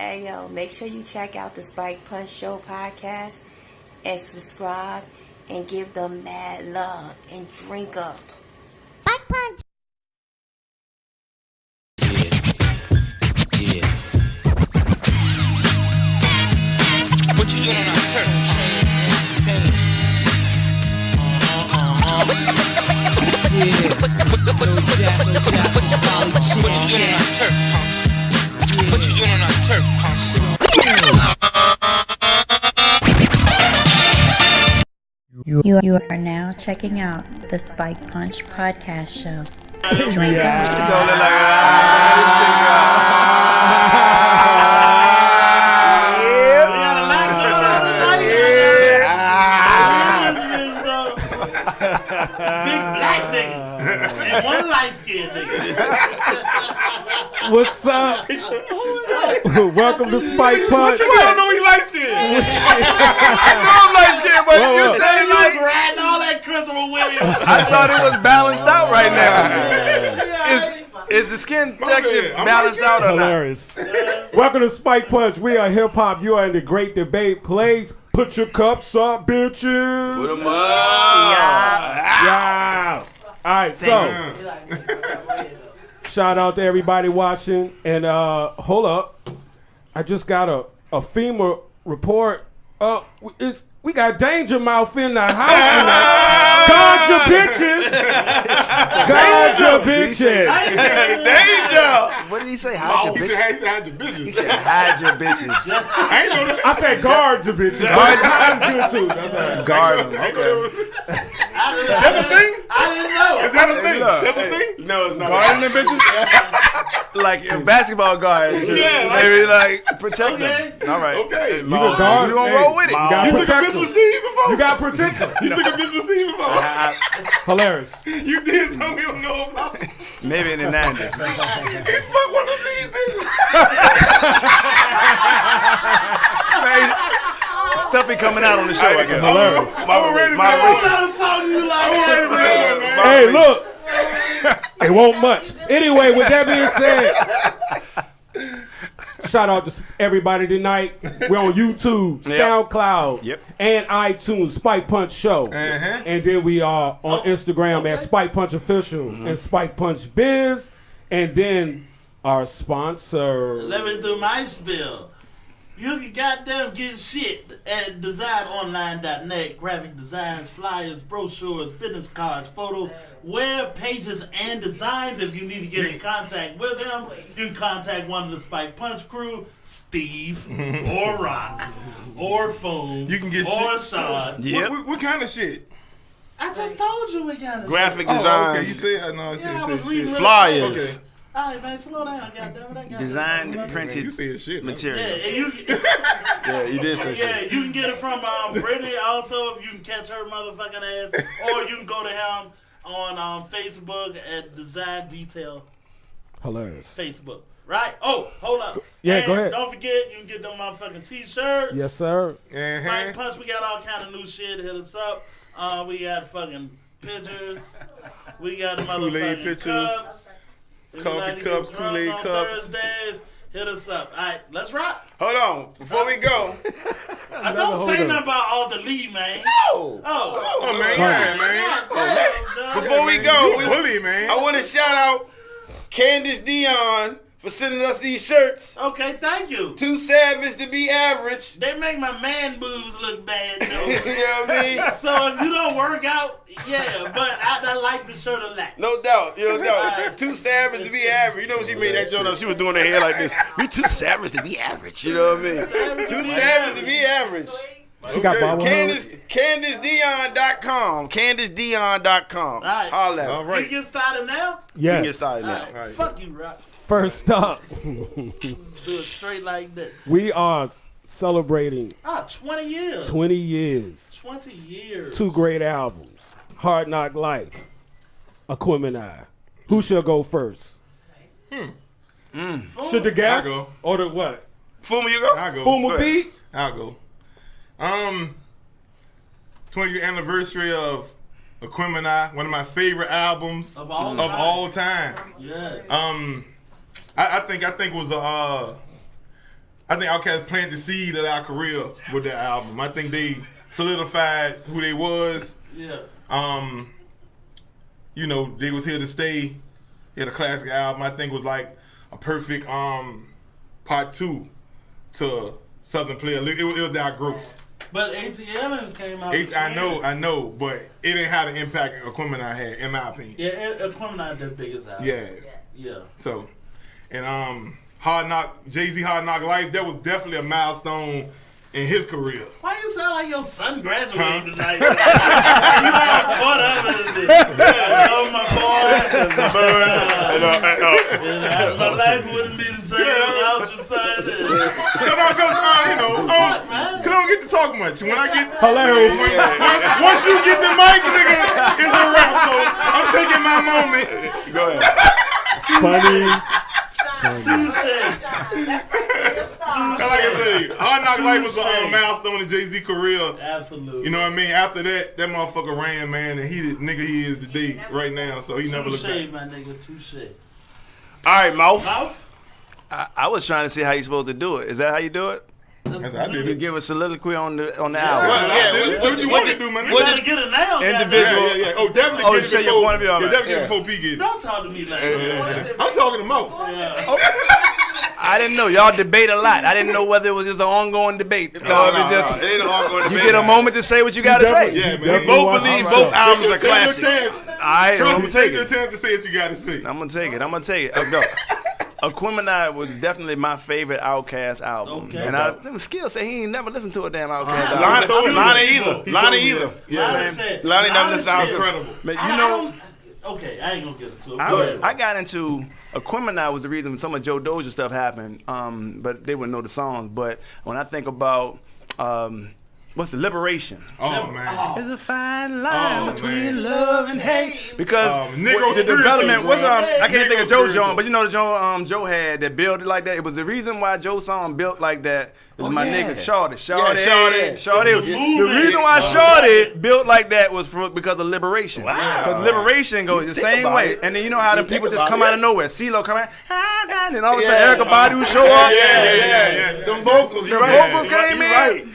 Hey, yo, make sure you check out the Spike Punch Show podcast and subscribe and give them mad love and drink up. Spike Punch! Yeah. What you doing on our turf? Yeah. No doubt, it's Molly Chin. What you doing on our turf, punk? What you doing on our turf, punk? You are now checking out the Spike Punch podcast show. Drink Big black niggas and one light skinned nigga. What's up? Welcome to Spike Punch. What you don't know he light skinned? I know I'm light skinned, but you say like riding all that Christopher Williams. I thought it was balanced out right now. Is the skin texture balanced out or not? Hilarious. Welcome to Spike Punch. We are hip hop. You are in the great debate place. Put your cups up, bitches. Put 'em up. Yeah. All right, so shout out to everybody watching. And hold up. I just got a FEMA report. We got Danger Mouth in the house tonight. Guard your bitches. Guard your bitches. Danger. What did he say? Hide your He bitches. said hide your bitches. He said hide your bitches. I ain't know that. I said guard your bitches. Guard good too. That's all right. Guard them. Okay. That's a thing? I didn't know. Is that a thing? That's a thing? No, it's not. Guarding them bitches? Like a basketball guard. Yeah. Maybe like protect them. All right. Okay. You can guard. You gonna roll with it. You got You took a protect bitch them. with Steve before? You got protect them. You took a bitch with Steve before? Hilarious. You did something we don't know about? Maybe in the 90s. He fuck one of these bitches. Stuff be coming out on the show, I guess. Hilarious. I'm ready to I'm talking to you like that. Hey, look. It won't much. Anyway, with that being said, shout out to everybody tonight. We're on YouTube, SoundCloud, and iTunes, Spike Punch Show. And then we are on Instagram at Spike Punch Official and Spike Punch Biz. And then our sponsor. Let me do my spiel. You can goddamn get shit at designonline.net. Graphic designs, flyers, brochures, business cards, photos, web pages, and designs. If you need to get in contact with them, you can contact one of the Spike Punch crew, Steve, or Rock, or Foom, You can get or shit. Sean. Yep. What kind of shit? I just told you we got it. Graphic Oh, designs, okay. You said, no, Yeah, I was reading really flyers. Okay. All right, man, slow down, goddamn it. Designed, Man, printed you said shit. Yeah, materials. and you, Yeah, you did say yeah, shit. you can get it from Brittany also. If you can catch her motherfucking ass, or you can go to him on Facebook at Design Detail Hilarious. Facebook. Right? Oh, hold up. Yeah, And go ahead. Don't forget, you can get them motherfucking t-shirts. Yes, sir. Spike Punch, we got all kind of new shit. Hit us up. We got fucking pictures. We got the Kool-Aid motherfucking pictures. cups. If Coffee you like to cups, get drunk Kool-Aid on cups. Thursdays, hit us up. All right, let's rock. Hold on, before we go. Don't say nothing about all the lead, man. No. Oh, man. Yeah, man. Before we go, Bully, man. I want to shout out Candace Dion for sending us these shirts. Okay, thank you. Too savage to be average. They make my man boobs look bad, though. You know what I mean? So if you don't work out, yeah, but I like the shirt a lot. No doubt, Too savage to be average. You know when she made that joke up, she was doing her hair like this. We too savage to be average. You know what I mean? Too savage to be average. She got Bob CandaceDion.com. CandaceDion.com. All right. Holla. All We right. get started now? We can Yes. get started now. All right. Fuck you, Rock. First up, Do it straight like that. we are celebrating 20 years. 20 years. 20 years. 2 great albums. Hardknock Life. Aquemni. Who shall go first? Should the guest I'll go. or the what? Fuma, you go? I'll go. Fuma beat? I'll go. 20th anniversary of Aquemni, one of my favorite albums Of all time. time. Yes. I think it was I think Outkast planted the seed of our career with that album. I think they solidified who they was. Yeah. You know, they was here to stay. They had a classic album. I think it was like a perfect part 2 to Southern Player. It was our growth. But ATLians came out. I know, but it didn't have the impact Aquemni had, in my opinion. Yeah, Aquemni had the biggest album. Yeah. So, and Hardknock, Jayz Hardknock Life, that was definitely a milestone in his career. Why you sound like your son graduated tonight? You have my boy. My life wouldn't be the same without your son. Because I don't get to talk much. When I get hilarious. Once you get the mic, nigga, it's a wrap. So I'm taking my moment. Go ahead. Like I say, Hardknock Life was a milestone in Jay-Z career. Absolutely. You know what I mean? After that motherfucker ran, man, and he is today, right now. So he never looked back. Touche, my nigga, touche. All right, Mouth. I was trying to see how you're supposed to do it. Is that how you do it? That's how I did You it. give a soliloquy on the album. What you want to do, man? You gotta get it now. Individual. Yeah. Oh, definitely Oh, get you it say before. your point of view on Yeah, that. definitely get it before P get it. Don't talk to me like that. I'm talking to Mo. I didn't know. Y'all debate a lot. I didn't know whether it was just an ongoing debate. No, it ain't an ongoing You debate. get a moment to say what you got to say. Yeah, man. We both believe both albums are classics. All right, I'm going to take Take your it. chance to say what you got to say. I'm going to take it. Let's go. Aquemni was definitely my favorite Outkast album. Okay. And I Skill said he ain't never listened to a damn Outkast album. Lonnie either. Lonnie never listened to Incredible. But you know, okay, I ain't gonna get into it. Go ahead. I got into Aquemni was the reason some of Joe Dozier stuff happened, but they wouldn't know the songs. But when I think about what's the Liberation? Oh, man. There's a fine line between man. love and hate because Negro the development spiritual, was bro. I can't think of Joe's spiritual. Joe, but you know the Joe had that built it like that. It was the reason why Joe's song built like that. It was my nigga Shorty. The reason why Shorty built like that was because of Liberation. Because Liberation goes the same way, and then you know how the people just come out of nowhere. CeeLo come out, and then all of a sudden Erykah Badu show up. Yeah. Them vocals. The vocals came in.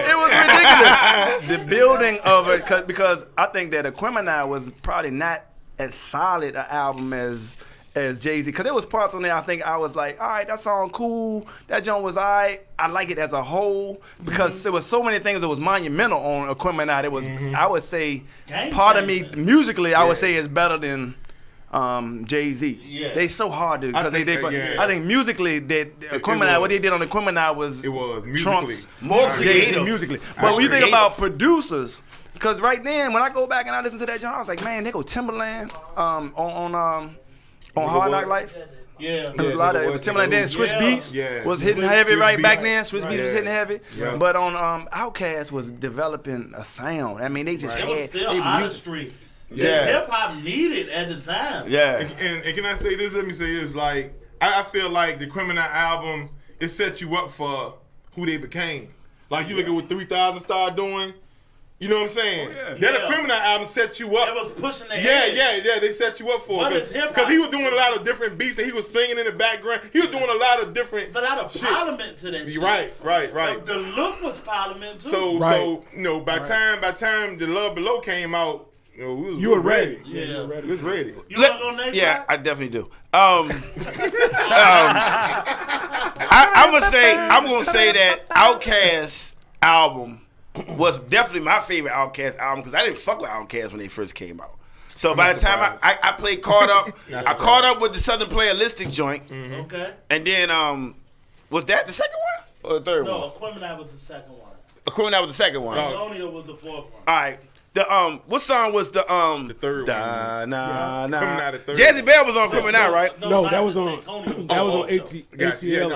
It was ridiculous. The building of it, because I think that Aquemni was probably not as solid an album as Jay-Z, because there was parts on there I think I was like, all right, that song cool, that joint was all right, I like it as a whole, because there was so many things that was monumental on Aquemni. It was, I would say, part of me musically, I would say is better than Jay-Z. Yeah. They so hard to, because I think musically that Aquemini, what they did on Aquemini was musically trumps more Jay-Z creative. musically. But when you think about producers, because right then when I go back and I listen to that joint, I was like, man, they go Timberland on Hardknock Life. Yeah. There was a lot of Timberland. Then Switch Beats was hitting heavy back then. Switch Beats was hitting heavy. Yeah. But on Outkast was developing a sound. I mean, they just It was had still they artistry. Yeah. Hip hop needed at the time. Yeah. And can I say this? Let me say this. Like, I feel like the Aquemni album, it set you up for who they became. Like, you look at what 3000 started doing. You know what I'm saying? That Aquemni album set you up. It was pushing the Yeah. They set you up for What it. is hip-hop? Because he was doing a lot of different beats and he was singing in the background. He was doing a lot of different There's a lot of parliament to that shit. Right. The look was parliament too. So you know, by time The Love Below came out, you were ready. Yeah. We was ready. You want to go next? Yeah, Rock? I definitely do. I'm gonna say that Outkast album was definitely my favorite Outkast album because I didn't fuck with Outkast when they first came out. So by the time I played caught up, I caught up with the Southern Playalistic joint. Mm-hmm. Okay. And then was that the second one or the third one? No, Aquemini was the second one. Aquemini was the second one. Colonial was the fourth one. All right. The what song was the third one? Nah. The third Jazzy Bear was on Aquemini, right? No, that was on ATL.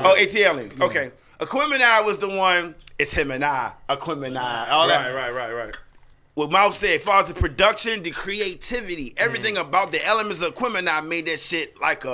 Oh, ATLians. Okay. Aquemini was the one. It's him and I. Aquemini. All that. Right. What Mouth said, as far as the production, the creativity, everything about the elements of Aquemini made that shit like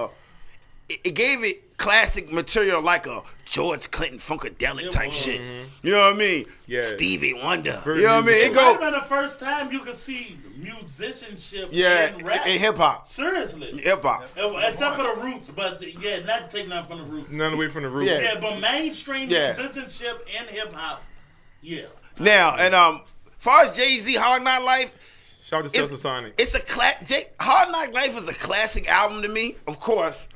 it gave it classic material like a George Clinton Funkadelic type shit. You know what I mean? Yeah. Stevie Wonder. Very You know what I mean? It It might have go been the first time you could see musicianship yeah, in rap. in hip hop. Seriously. Hip hop. Except for the roots, but yeah, not taking out from the roots. None away from the roots. Yeah. Yeah, but mainstream Yeah. musicianship in hip hop, yeah. Now, and far as Jay-Z, Hard Knock Life, Shout out to Chester Sonic. it's a Hard Knock Life is a classic album to me, of course,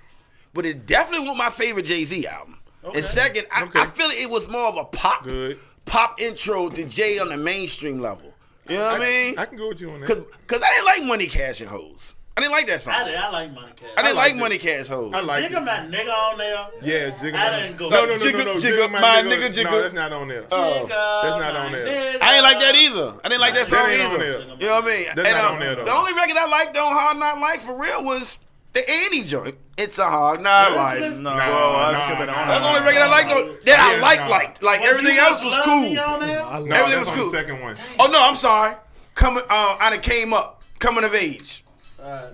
but it's definitely one of my favorite Jay-Z album. Okay. And second, I feel it was more of a pop intro to Jay on the mainstream level. You know what I mean? I can go with you on that. Cause I didn't like Money, Cash, and Hoes. I didn't like that song. I like Money Cash. I didn't like Money, Cash, Hoes. I like Jigga it. my nigga on there. Yeah, Jigga I didn't go. No, Jigga my nigga, Jigga. No, that's not on there. Jigga that's not on my there. nigga. I ain't like that either. I didn't like that song ain't on either. there. You know what I mean? That's not on there, though. The only record I liked on Hard Knock Life for real was the Annie joint. It's a Hard Knock Life. Seriously? No, That's the only record I liked though. That I liked. Like everything You else was Love cool. Me on there? No, Everything that's was on cool. the second one. Oh no, I'm sorry. I done came up. Coming of Age.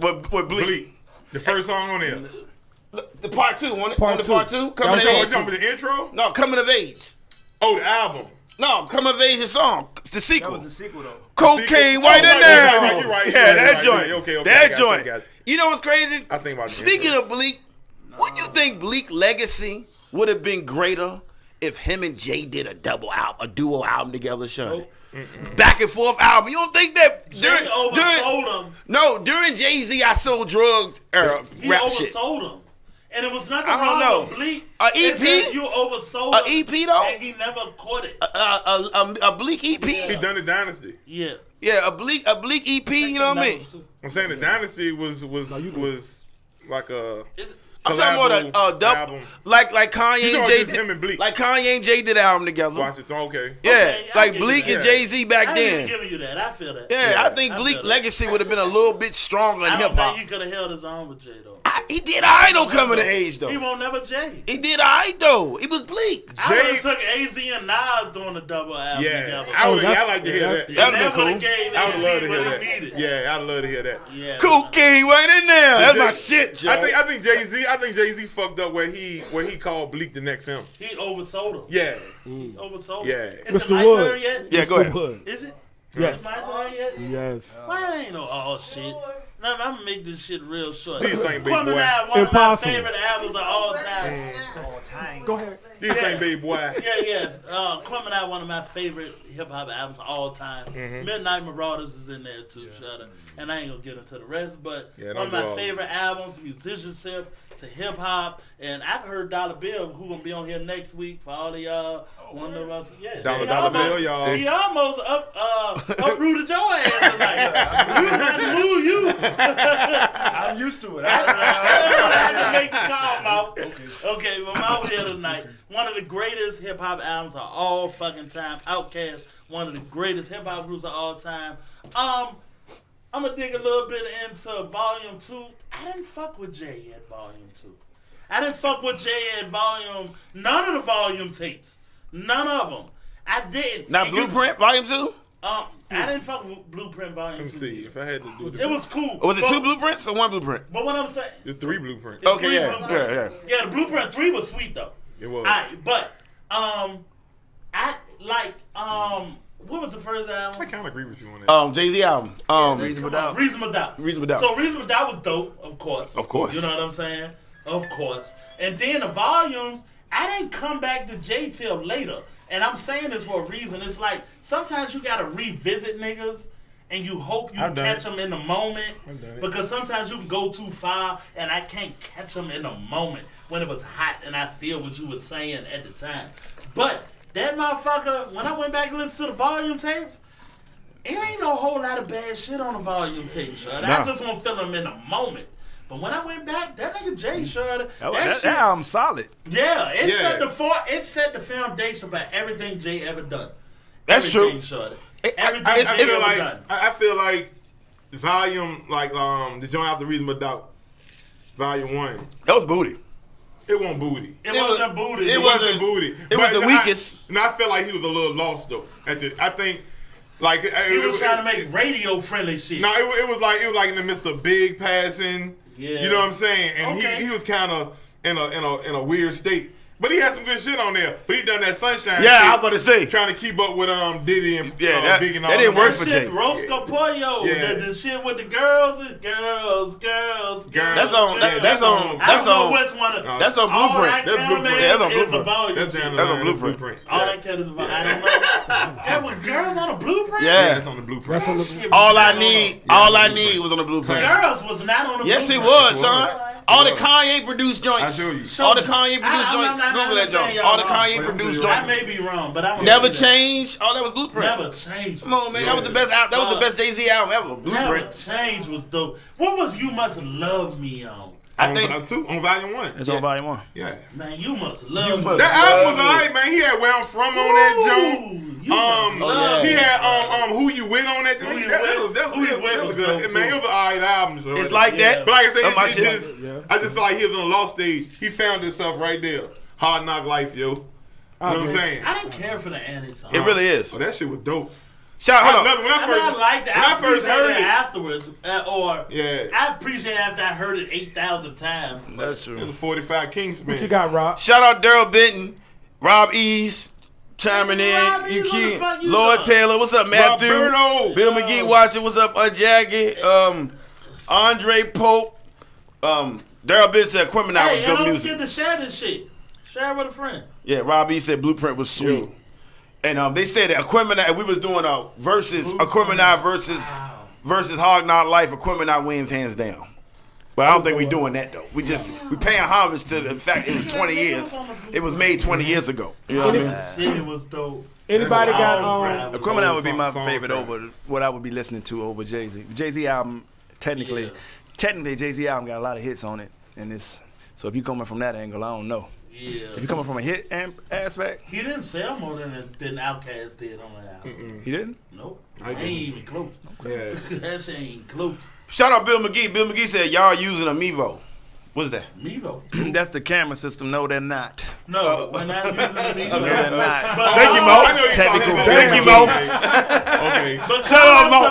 With Bleak. Bleak. The first song on there. The part two, on it? Part On the two. part two? Coming of Oh, Age. you talking about the intro? No, Coming of Age. Oh, the album. No, Coming of Age is song. The sequel. That was the sequel though. Cocaine Oh, white right, in there. you're right. Yeah, that Right. joint. Okay, I That got joint. you. You know what's crazy? I think about the Speaking intro. of Bleak, what you think Bleak legacy would have been greater if him and Jay did a duo album together, Sean? Back and forth album. You don't think that Jay oversold him. No, during Jay-Z I Sold Drugs era He rap shit. oversold him. And it was nothing I don't wrong know. with Bleak. A It's EP? just you oversold A him. EP though? And he never caught it. A Bleak EP? He done the Dynasty. Yeah. Yeah, a Bleak EP, you know what I mean? I'm saying the Dynasty was like a I'm talking about a double, album. like Kanye You and know, Jay just him and Bleak. like Kanye and Jay did an album together. Watch it. Okay. Yeah, Okay, I like give Bleak you and that. Jay-Z back I ain't then. even giving you that. I feel that. Yeah, I think I Bleak feel that. legacy would have been a little bit stronger in I hip don't hop. think he could have held his own with Jay though. He did I don't Coming of Age He though. won't never Jay. He did I though. He was Bleak. I would Jay- have took AZ and Nas doing a double album Yeah. together. I would that's- like to hear that's- that. That'd That have been would've cool. gave I would love to AZ hear what he that. needed. Yeah, I'd love to hear that. Yeah. Cocaine right in there. That's my Jay- shit, Jay. I think Jay-Z fucked up where he called Bleak the next him. He oversold him. Yeah. He oversold Yeah. him. Is it Mr. my Wood. turn yet? Yeah, go ahead. Wood. Is it? Yes. Is it my turn yet? Yes. Why ain't no all shit? No, I'm gonna make this shit real short. Do you think, big Kwame boy? and I, one Impossible. of my favorite albums of all time. Go ahead. Do you think, baby boy? Yeah. Kwame and I, one of my favorite hip hop albums of all time. Midnight Marauders is in there too, Shudder. And I ain't gonna get into the rest, but Yeah, one don't of do my all favorite albums, musicianship to hip hop. And I've heard Dollar Bill, who gonna be on here next week for all of y'all. One of us, yeah. Dollar Bill, y'all. He almost uprooted your ass tonight. We trying to move you. I'm used to it. I had to make the call, Mouth. Okay, well, Mouth here tonight. One of the greatest hip hop albums of all fucking time. Outkast, one of the greatest hip hop groups of all time. I'm gonna dig a little bit into Volume 2. I didn't fuck with Jay at Volume 2. I didn't fuck with Jay at none of the Volume tapes. None of them. I didn't. Now And you- Blueprint Volume 2? I didn't fuck with Blueprint Volume Let 2. me see if I had to do It this. was cool. Was it But- two blueprints or one blueprint? But what I'm saying, There's 3 blueprints. it's Okay, three yeah, blueprints. yeah. The Blueprint 3 was sweet though. It was. But I like what was the first I album? kind of agree with you on that. Jay-Z album. Reasonable Doubt. Reasonable Doubt. Reasonable Doubt. So Reasonable Doubt was dope, of course. Of course. You know what I'm saying? Of course. And then the volumes, I didn't come back to Jay till later. And I'm saying this for a reason. It's like sometimes you gotta revisit niggas and you hope you I've done catch it. them in the moment. I've done it. Because sometimes you can go too far and I can't catch them in the moment when it was hot and I feel what you were saying at the time. But that motherfucker, when I went back and listened to the volume tapes, it ain't no whole lot of bad shit on the volume tape, Shud. I Nah. just won't feel them in the moment. But when I went back, that nigga Jay, Shud, That shit, album's solid. yeah, it Yeah. set the foundation for everything Jay ever done. That's Everything, true. Shud. It- Everything I- Jay I feel ever like done. I feel like volume the joint after Reasonable Doubt, Volume 1. That was booty. It wasn't booty. It wasn't booty. it It wasn't- wasn't booty. it was the weakest. I feel like he was a little lost though. I think like He was trying to make radio friendly shit. No, it was like in the midst of big passing. Yeah. You know what I'm saying? And Okay. he was kind of in a weird state. But he had some good shit on there. But he done that Sunshine Yeah, shit, I was about to say. trying to keep up with Diddy and that, Big and all that didn't work for shit, Jay. Roscoe Pollo, the shit with the girls. That's on. That's on. I don't know which one. That's on All Blueprint. that That's Blueprint. That's on Blueprint. That's on Blueprint. All that cat is about. I don't know. That was girls on a Blueprint. Yeah, that's on the Blueprint. All I need was on the Blueprint. Girls was not on the Yes, Blueprint. it was, son. All the Kanye produced joints. I show you. All the Kanye produced joints. Google that joint. All the Kanye produced I joints. may be wrong, but I Never changed. All that was Blueprint. Never changed. Come on, man. That was the best. That was the best Jay-Z album ever. Never Blueprint. Change was dope. What was You Must Love Me on? I think on Volume 1. It's on Volume 1. Yeah. Man, You Must Love Me. That album was alright, man. He had Where I'm From on that joint. He had Who You With on that joint. That was good. Man, it was an alright album. So it's like that. But like I said, I just feel like he was on a lost stage. He found himself right there. Hard Knock Life, yo. You know what I'm saying? I didn't care for the Annie song. It really is. Oh, that shit was dope. Hold on. When I first heard it afterwards, I appreciate it after I heard it 8,000 times. That's true. It was a 45 Kingsman. What you got, Rob? Shout out Daryl Benton, Rob East, chiming in. Lord Taylor, what's up, Matthew? Roberto. Bill McGee watching, what's up, Jackie? Andre Pope. Daryl Benton said Aquemni was good don't music. forget to share this shit. Share it with a friend. Yeah, Rob East said Blueprint was sweet. Yo. And they said that Aquemni, we was doing a versus Aquemni versus Hardknock Life. Aquemni wins hands down. But I don't think we doing that though. We paying homage to the fact it was 20 years. It was made 20 years ago. You know what I mean? City was dope. Anybody got Aquemni would be my favorite over what I would be listening to over Jay-Z. Jay-Z album, technically Jay-Z album got a lot of hits on it, and so if you coming from that angle, I don't know. Yeah. If you coming from a hit aspect, he didn't sell more than Outkast did on that album. He didn't? Nope. Ain't even close. Yeah. That shit ain't close. Shout out Bill McGee. Bill McGee said y'all using a Mevo. What's that? Mevo. That's the camera system. No, they're not. No, we're not using the Mevo. No, they're not. Thank you, Mo. Thank you, Mo. Okay. But Shout out, Mo.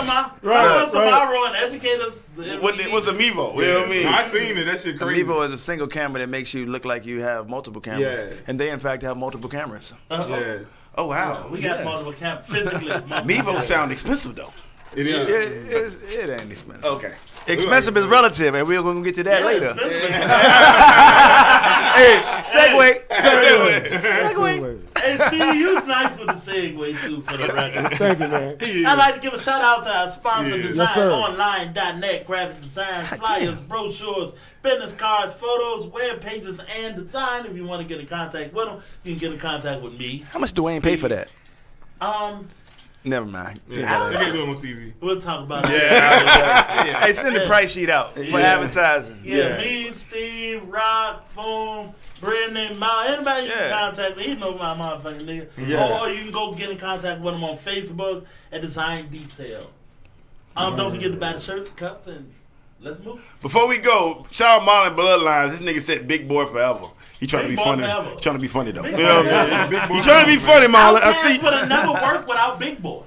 tomorrow and educate us. What's a Mevo? You know what I mean? I seen it. That shit A crazy. Mevo is a single camera that makes you look like you have multiple cameras. Yeah. And they, in fact, have multiple cameras. Yeah. Oh, wow. We got multiple cameras. Physically. Mevo sound expensive, though. It is. It ain't expensive. Okay. Expensive is relative, and we're going to get to that later. Segue. Hey, Steve, you was nice with the segue, too, for the record. Thank you, man. I'd like to give a shout out to our sponsor, Yes, sir. DesignOnline.net, graphic designs, flyers, brochures, business cards, photos, web pages, and design. If you want to get in contact with them, you can get in contact with me. How much Dwayne pay for that? Never mind. They can't do it on TV. We'll talk about it. Hey, send the price sheet out for advertising. Me, Steve, Rock, Foom, Brendan, Ma, anybody you can contact me, he know my motherfucking nigga. Or you can go get in contact with him on Facebook at Design Detail. Don't forget to buy the shirts, cups, and let's move. Before we go, shout out Marlon Bloodlines. This nigga said Big Boy Forever. He trying Big to be Boy funny. Forever. He trying to be funny though. Big You know what I mean? You trying to be funny, Marlon. I see. Outkast would have never worked without Big Boy.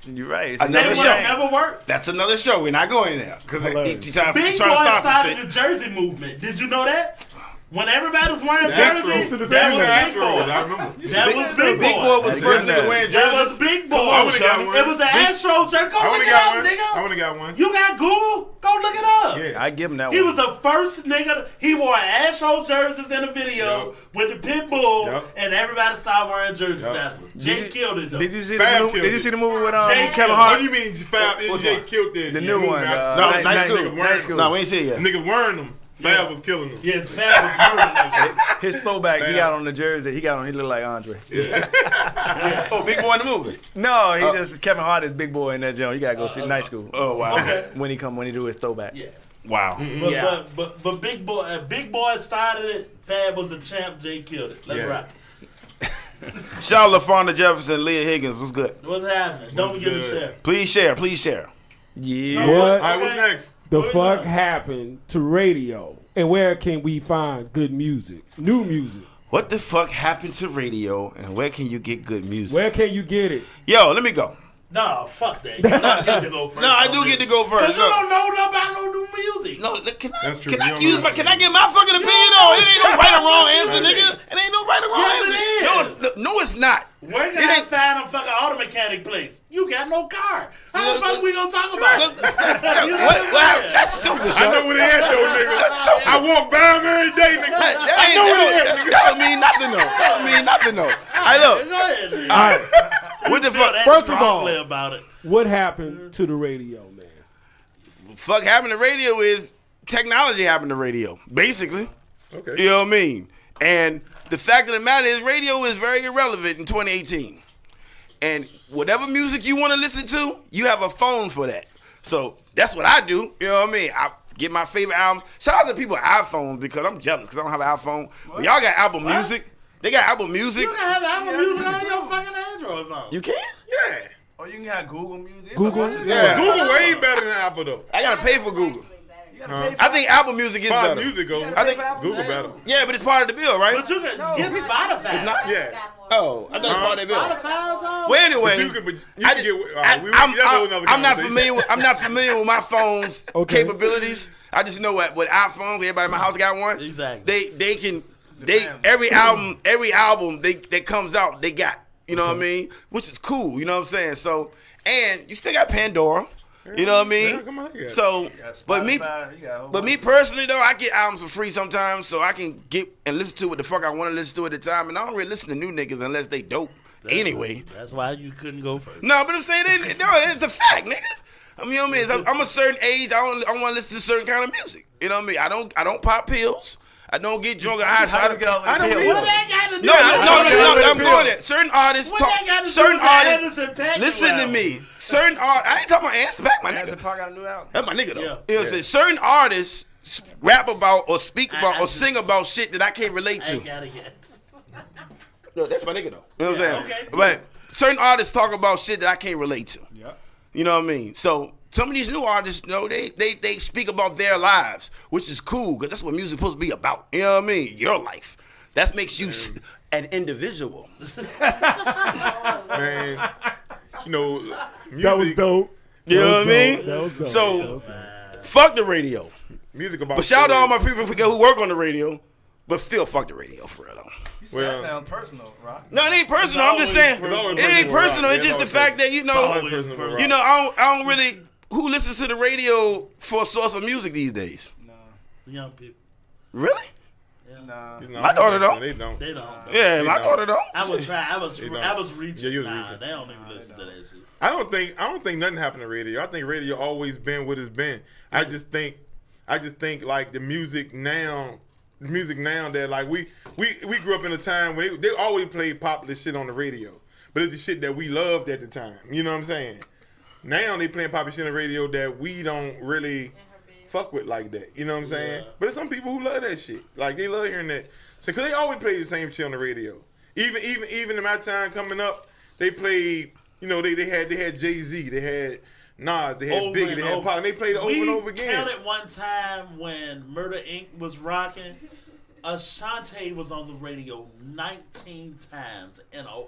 You're right. They would have never worked. That's another show. We're not going there because he trying to Big Boy start started some the shit. Jersey movement. Did you know that? When everybody was wearing That's jerseys, true. that was That's Big true. Boy. I remember. That was Big Boy. Big Boy was the first nigga wearing That jerseys. was Big Boy. I would've got one. It was an Astro jersey. Go I look would've it got up, one. nigga. I would've got one. You got Google? Go look it up. Yeah. I give him that He one. was the first nigga. He wore Astro jerseys in a video with the pit bull, and everybody started wearing jerseys after. Jay killed it though. Did you see Fab the movie? killed Did you it. see the movie with Jay Kevin killed Hart? Oh, you mean Fab? Jay killed it. The new one. No, Night School. Niggas wearing No, we ain't see it yet. them. Niggas wearing them. Fab was killing them. Yeah, Fab was murdering His throwback, he got on the jersey. He looked like Andre. Oh, Big Boy in the movie. No, he just Kevin Hart is Big Boy in that joint. You gotta go see Night School. Oh wow. Okay. When he do his throwback. Yeah. Wow. But Big Boy started it. Fab was the champ. Jay killed it. Let's rock. Shout out LaFonda Jefferson, Leah Higgins. What's good? What's happening? Don't forget to share. Please share. Please share. Yeah. What All right, what's next? the fuck happened to radio? And where can we find good music? New music. What the fuck happened to radio? And where can you get good music? Where can you get it? Yo, let me go. No, fuck that. You don't get to go first. No, I do get to go first. Because you don't know nothing about no new music. No, can That's true. I get my fucking opinion on? It ain't no right or wrong answer, nigga. It ain't no right or wrong answer. Yes, No, it's not. Where can I find a fucking auto mechanic place? You got no car. How the fuck we gonna talk about it? That's stupid, I know where they at though, nigga. That's stupid. I walk by them every day, nigga. I know where they at, nigga. That don't mean nothing though. That don't mean nothing though. Hey, look. Go ahead. All right. What the fuck? First of all, about it. what happened to the radio, man? Fuck happened to radio is technology happened to radio, basically. Okay. You know what I mean? And the fact of the matter is radio is very irrelevant in 2018. And whatever music you want to listen to, you have a phone for that. So that's what I do. You know what I mean? I get my favorite albums. Shout out to people with iPhones because I'm jealous because I don't have an iPhone. But y'all got Apple Music. They got Apple Music. You can have Apple Music on your fucking Android phone. You can? Yeah. Or you can have Google Music. Google? Yeah. Google way better than Apple though. I gotta pay for Google. You gotta pay for I think Apple Music is Find better. music go. I think Google better. Yeah, but it's part of the bill, right? But you can get Spotify. Yeah. Oh, I thought it's part of the bill. Spotify's on. Well, anyway, I'm not familiar with my phone's capabilities. I just know what iPhones. Everybody in my house got one. Exactly. Every album that comes out they got. You know what I mean? Which is cool. You know what I'm saying? So, and you still got Pandora. You know what I mean? Yeah, come on, yeah. So, but me personally though, I get albums for free sometimes, so I can get and listen to what the fuck I want to listen to at the time, and I don't really listen to new niggas unless they dope. Anyway, that's why you couldn't go first. No, but I'm saying it's a fact, nigga. I mean, you know what I mean? I'm a certain age. I want to listen to certain kind of music. You know what I mean? I don't pop pills. I don't get drunk or high. So I don't get what that got to do? No, I'm going there. Certain artists what talk. That got to certain do artists. with Listen to me. Certain artists. I ain't talking about Anderson .Paak, my nigga. Anderson .Paak got a new album. That's my nigga though. Yeah. You know what I'm saying? Certain artists rap about or speak about or sing about shit that I can't relate to. I gotta get. No, that's my nigga though. You know what I'm saying? Okay. But certain artists talk about shit that I can't relate to. Yeah. You know what I mean? So some of these new artists, you know, they speak about their lives, which is cool because that's what music's supposed to be about. You know what I mean? Your life. That makes you an individual. Man, you know, music, That was dope. You know what I mean? That was dope. So, fuck the radio. music about. But shout out to all my people who work on the radio, but still fuck the radio for real though. That sounds personal, right? No, it ain't personal. I'm just saying it ain't personal. It's just the fact that you know, I don't really. Who listens to the radio for a source of music these days? No. Young people. Really? Nah. My daughter don't. They don't. They don't. Yeah, my daughter don't. I was trying. I was reaching. Yeah, you was Nah, reaching. they don't even listen to that shit. I don't think nothing happened to radio. I think radio always been what it's been. I just think like the music now that like we grew up in a time when they always played popular shit on the radio, but it's the shit that we loved at the time. You know what I'm saying? Now they playing popular shit on the radio that we don't really fuck with like that. You know what I'm saying? Yeah. But there's some people who love that shit. Like they love hearing that. So cause they always play the same shit on the radio. Even in my time coming up, they played. You know they had Jayz, they had Nas, they had Biggie, they had Pac, and they played it over and over again. We counted one time when Murder Inc. was rocking. Ashanti was on the radio 19 times in an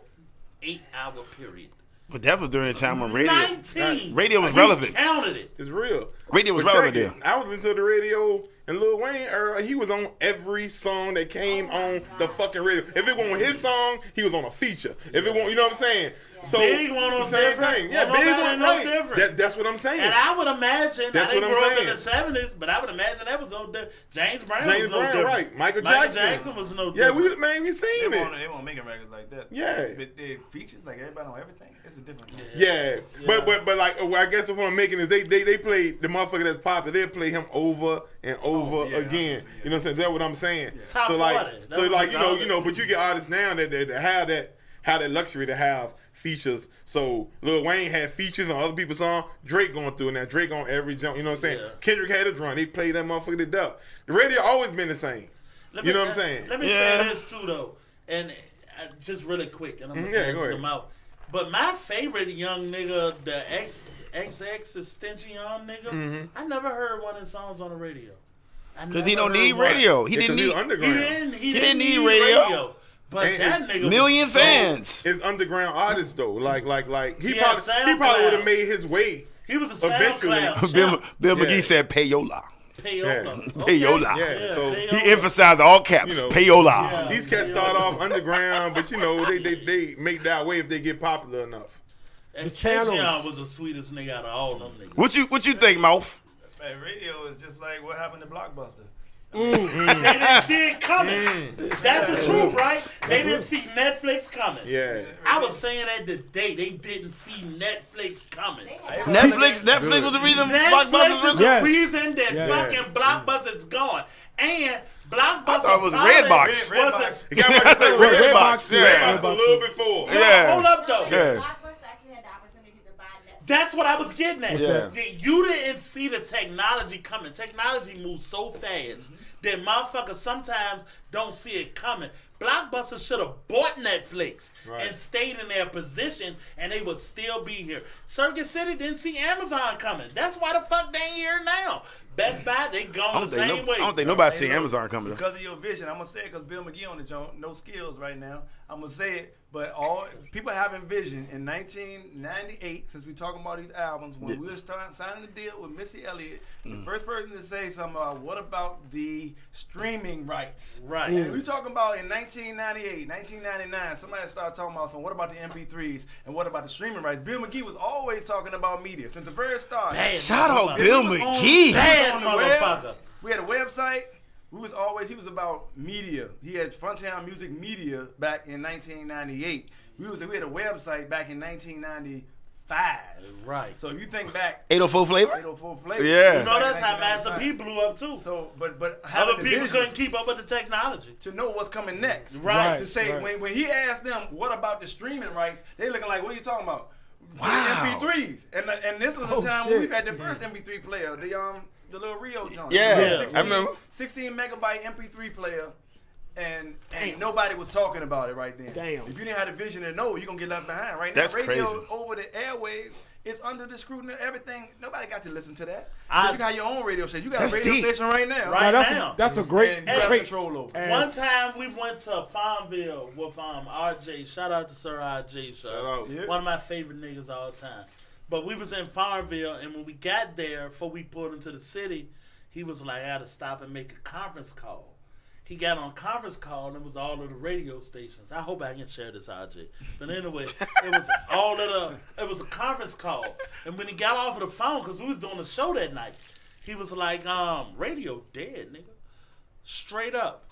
8-hour period. But that was during the time when 19. radio was relevant. We counted it. It's real. Radio was But relevant check then. it. I was listening to the radio, and Lil Wayne, he was on every song that came on the fucking radio. If it wasn't his song, he was on a feature. If it wasn't, you know what I'm saying? So Big one on same different. thing. Yeah, One Big on one no right. different. That's what I'm saying. And I would imagine, That's I didn't what I'm grow up in the saying. 70s, but I would imagine that was no different. James Brown James was no Brown, different. right. Michael Jackson Jackson was no Yeah, different. we seen it. They won't making records like that. Yeah. But they features like everybody on everything. It's a different. Yeah. But like I guess what I'm making is they play the motherfucker that's popular. They play him over and over again. You know what I'm saying? That's what I'm saying. Top so 40. like, so like you know, but you get artists now that have that luxury to have features. So Lil Wayne had features on other people's songs. Drake going through now. Drake on every jump. You know what I'm saying? Yeah. Kendrick had his run. They played that motherfucker to death. The radio always been the same. You know what I'm saying? Let me say this too though, and just really quick, and I'm gonna pass them out. But my favorite young nigga, the XX extension young nigga, I never heard one of his songs on the radio. Because he don't need radio. He didn't need underground. He didn't need radio. But And that it's nigga million was fans. It's underground artists though. Like he Yeah, probably would have made his way. He was a Eventually. SoundCloud Bill Yeah. McGee said payola. Payola. Payola. Yeah, so He emphasized all caps. You know, payola. Yeah. these cats start off underground, but you know they make that way if they get popular enough. And channels. Tayshaun was the sweetest nigga out of all them niggas. What you think, Mouth? Man, radio is just like what happened to Blockbuster. They didn't see it coming. That's the truth, right? They didn't see Netflix coming. Yeah. I was saying that today. They didn't see Netflix coming. Netflix was the reason Blockbuster Netflix is Yes. the reason that Yeah. fucking Blockbuster's gone. And Blockbuster I thought it was probably Redbox. wasn't. He got my say Redbox, Redbox a little before. Yeah. Hold up, though. Yeah. Blockbuster actually had the opportunity to buy Netflix. That's what I was getting at. Yeah. You didn't see the technology coming. Technology moves so fast that motherfuckers sometimes don't see it coming. Blockbuster should have bought Netflix and stayed in their position, and they would still be here. Circuit City didn't see Amazon coming. That's why the fuck they ain't here now. Best Buy, they gone the same way. I don't think nobody see Amazon coming. Because of your vision, I'm gonna say it because Bill McGee on the joint, no skills right now. I'm gonna say it, but all people having vision in 1998, since we talking about these albums, when we were signing the deal with Missy Elliott, the first person to say something about what about the streaming rights? Right. And we talking about in 1998, 1999, somebody started talking about what about the MP3s and what about the streaming rights? Bill McGee was always talking about media since the very start. Shout out Bill McGee. Bad On the web, motherfucker. we had a website. He was about media. He had Funtown Music Media back in 1998. We had a website back in 1995. Right. So if you think back, 804 flavor? 804 Flavor. Yeah. You know that's how Master P blew up too. So, but having Other the people vision couldn't keep up with the technology. to know what's coming next. Right. To say Right. when he asked them what about the streaming rights, they looking like, what are you talking about? Wow. MP3s. And this was a Oh, time shit. when we had the first MP3 player, the little Rio joint. Yeah, 16, I remember. 16 megabyte MP3 player. And nobody was talking about it right then. Damn. If you didn't have the vision to know, you're going to get left behind. Right That's now, radio crazy. over the airwaves is under the scrutiny of everything. Nobody got to listen to that. I- You got your own radio station. You got That's a radio deep. station right now. Right. Now, now. that's a great, And you have great control over it. ass- One time we went to Farmville with RJ. Shout out to Sir RJ. Shout out. Yeah. One of my favorite niggas all the time. But we was in Farmville, and when we got there, before we pulled into the city, he was like, I had to stop and make a conference call. He got on conference call, and it was all of the radio stations. I hope I can share this, RJ. But anyway, it was a conference call. And when he got off of the phone, because we was doing a show that night, he was like, radio dead, nigga. Straight up.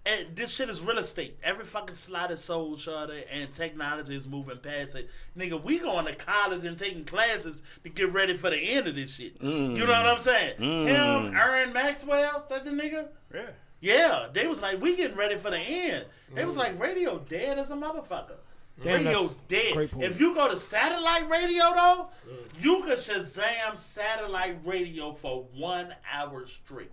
And this shit is real estate. Every fucking slot is sold, shorty, and technology is moving past it. Nigga, we going to college and taking classes to get ready for the end of this shit. You know what I'm saying? Him, Aaron Maxwell, that the nigga? Yeah. Yeah, they was like, we getting ready for the end. They was like, radio dead as a motherfucker. Damn, Radio that's dead. great point. If you go to satellite radio, though, you could Shazam satellite radio for 1 hour straight.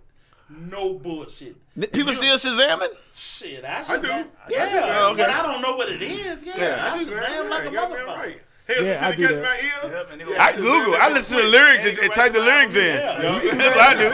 No bullshit. People still Shazamming? Shit, I I do. Shazam. I do. Yeah, Okay. but I don't know what it is. Yeah, I Shazam like a goddamn motherfucker. right. Hey, Yeah, I can do you catch that. my ear? Yep, and I Google. I listen to the lyrics and type the lyrics in. Yeah. That's what I do.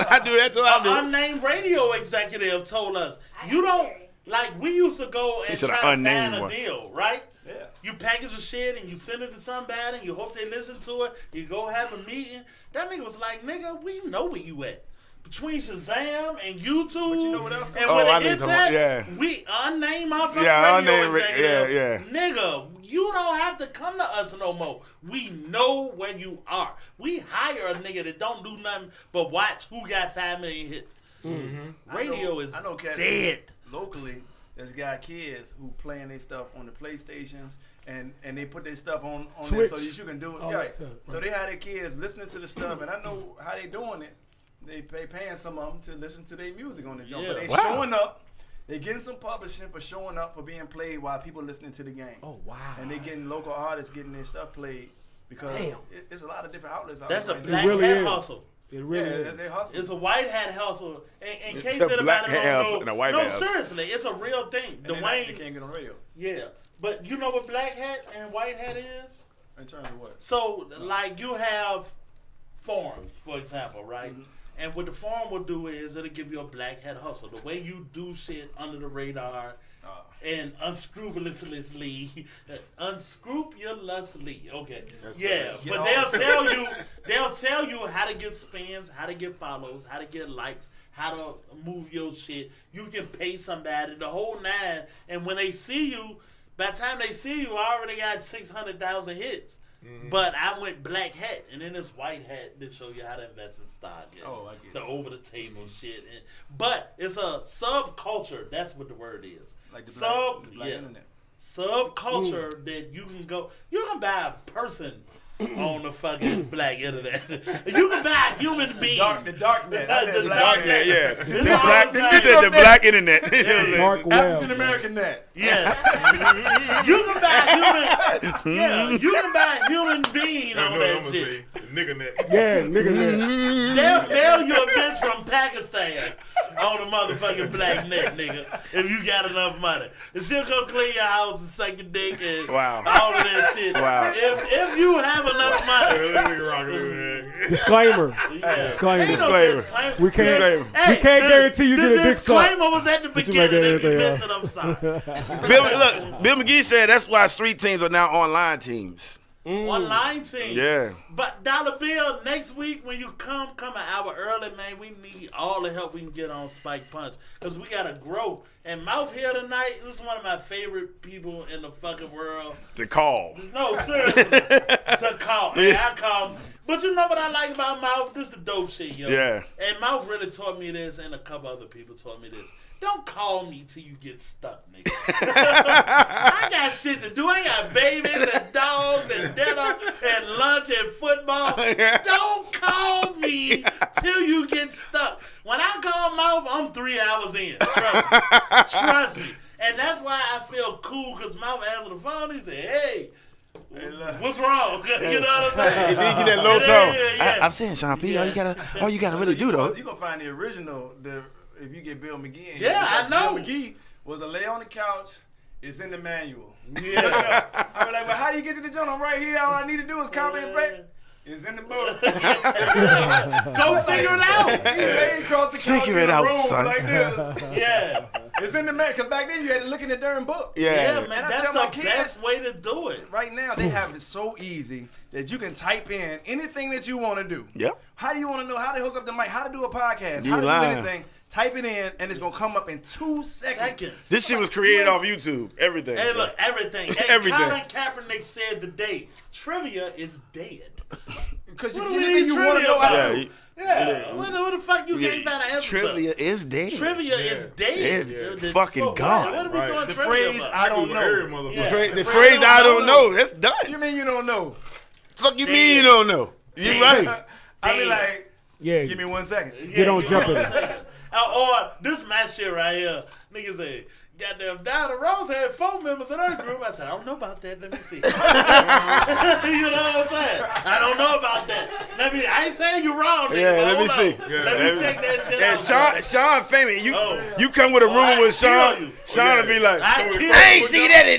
I do that. That's what I An do. unnamed radio executive told us, you don't, like, we used to go and said try an to unnamed find a one. deal, right? Yeah. You package the shit and you send it to somebody and you hope they listen to it. You go have a meeting. That nigga was like, nigga, we know where you at. Between Shazam and YouTube you know what else? and Oh, with I the know hits what you're at, talking about. we unnamed motherfucking Yeah, radio unnamed executive. yeah. Nigga, you don't have to come to us no more. We know where you are. We hire a nigga that don't do nothing but watch who got 5 million hits. Radio is I know cats dead. locally. There's got kids who playing their stuff on the PlayStations and they put their stuff on there Twitch. so that you can do it. All Yeah. that stuff, So they have their kids listening to the stuff, and I know how they doing it. They paying some of them to listen to their music on the jump, but Yeah. they Wow. showing up. They getting some publishing for showing up for being played while people listening to the game. Oh, wow. And they getting local artists getting their stuff played because Damn. it's a lot of different outlets out That's a there. black really hat is. hustle. It really Yeah, is. they hustle. It's a white hat hustle. In It's case a anybody black don't hat hustle know, and a white no, hat hustle. seriously, it's a real thing. And they Dwayne, can't get on radio. yeah. But you know what black hat and white hat is? In terms of what? So, like, you have forums, for example, right? And what the forum will do is it'll give you a black hat hustle. The way you do shit under the radar, And unscrupulously, okay, yeah, Get but off. they'll tell you how to get spins, how to get follows, how to get likes, how to move your shit. You can pay somebody the whole nine, and when they see you, by the time they see you, I already got 600,000 hits. Mm-hmm. But I went black hat and then this white hat to show you how to invest in stock. Oh, I get the over the table shit. But it's a subculture. That's what the word is. Like the black internet. Subculture that you can go. You can buy a person on the fucking black internet. You can buy a human being. The dark net. The dark net, yeah. He said the black internet. Dark web. African American net. Yes. You can buy a human. Yeah, you can buy a human being on that shit. Nigga net. Yeah, nigga. They'll mail you a bitch from Pakistan on the motherfucking black net, nigga. If you got enough money, and she'll go clean your house and suck your dick and all of that shit. Wow. If you have enough money. Disclaimer. Yeah. Disclaimer. We can't. Hey, we can't guarantee you get a dick suck. Disclaimer was at the beginning. If you missed it, I'm sorry. Bill McGee said that's why street teams are now online teams. Online team. Yeah. But Dollar Bill, next week when you come an hour early, man, we need all the help we can get on Spike Punch. Because we got to grow. And Mouth here tonight, this is one of my favorite people in the fucking world. To call. No, seriously. To call. Man, I call. But you know what I like about Mouth? This is the dope shit, yo. Yeah. And Mouth really taught me this, and a couple other people taught me this. Don't call me till you get stuck, nigga. I got shit to do. I got babies and dogs and dinner and lunch and football. Don't call me till you get stuck. When I call Mouth, I'm 3 hours in. Trust me. And that's why I feel cool, because Mouth answered the phone. He said, hey, what's wrong? You know what I'm saying? He did get that low tone. Yeah. I'm saying, Sean P, all you gotta really do though. You gonna find the original. If you get Bill McGee. Yeah, I know. Bill McGee was a lay on the couch. It's in the manual. Yeah. I was like, but how do you get to the joint? I'm right here. All I need to do is copy and paste. It's in the book. Go figure it out. He laid across the couch Figure in it the out, room son. like this. Yeah. It's in the man, because back then you had to look in the darn book. Yeah, man, And I that's tell the my kids, best way to do it. right now, they have it so easy that you can type in anything that you want to do. Yep. How do you want to know how to hook up the mic, how to do a podcast, You how to lying. do anything? Type it in, and it's going to come up in 2 seconds. This shit was created off YouTube. Everything. Hey, look, everything. Hey, Everything. Colin Kaepernick said today, trivia is dead. Because if What do we anything need you want to trivia know how about? to do. Yeah. What the fuck you can't find an answer Trivia to? is dead. Trivia is dead. It's fucking gone. What are we doing The trivia phrase, about? I don't know. The phrase I don't know. That's done. You mean you don't know? Fuck you mean you don't know? You right. I be like, Yeah. give me 1 second. Get on Jeopardy. Or this my shit right here. Niggas say, goddamn, Diana Rose had 4 members in her group. I said, I don't know about that. Let me see. You know what I'm saying? I don't know about that. I ain't saying you wrong, nigga. Yeah, let me Hold see. on. Let me check that shit And out. Sean famous. You come with a rumor with Sean. Sean will be like, I ain't see that I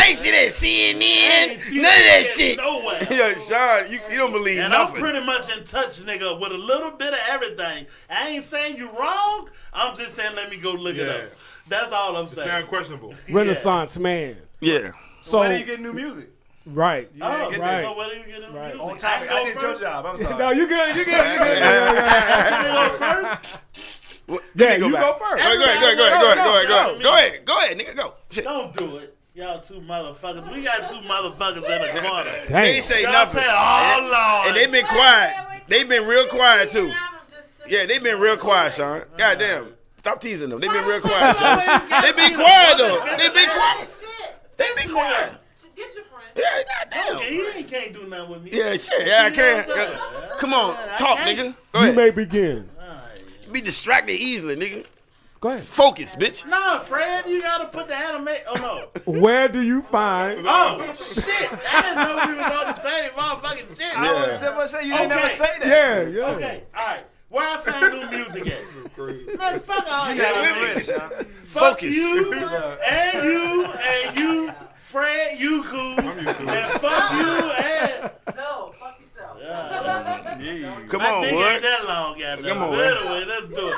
ain't see that CNN. None of that shit. No way. Yeah, Sean, you don't believe And nothing. I'm pretty much in touch, nigga, with a little bit of everything. I ain't saying you wrong. I'm just saying let me go look it up. That's all I'm saying. Sound questionable. Renaissance man. Yeah. So Where do you get new music? Right. Oh, right. So where do you get the music? On topic. I did your job. I'm sorry. No, you good. You good. You good. You go first? Yeah, you go first. Go ahead, nigga, go. Shit. Don't do it. Y'all two motherfuckers. We got 2 motherfuckers in the corner. They ain't say Y'all nothing. said, oh, Lord. And they been quiet. They been real quiet too. Yeah, they been real quiet, Sean. Goddamn. Stop teasing them. They been real quiet, Sean. They been quiet though. They been quiet. They been quiet. Get your friend. Yeah, goddamn. Okay, you can't do nothing with me. Yeah, shit. Yeah, I can. Come on, talk, nigga. Go You ahead. may begin. Be distracted easily, nigga. Go ahead. Focus, bitch. Nah, Fred, you gotta put the anime. Oh no. Where do you find? Oh shit! I didn't know we was on the same motherfucking shit. I was just gonna say you didn't never say that. Yeah. Okay, all right. Where I find new music at? Man, fuck all y'all. Fuck Focus. you and you, Fred. You cool. And fuck you and. No, fuck yourself. Come My on, dick what? ain't that long, goddamn. Come on, But man. anyway, let's do it.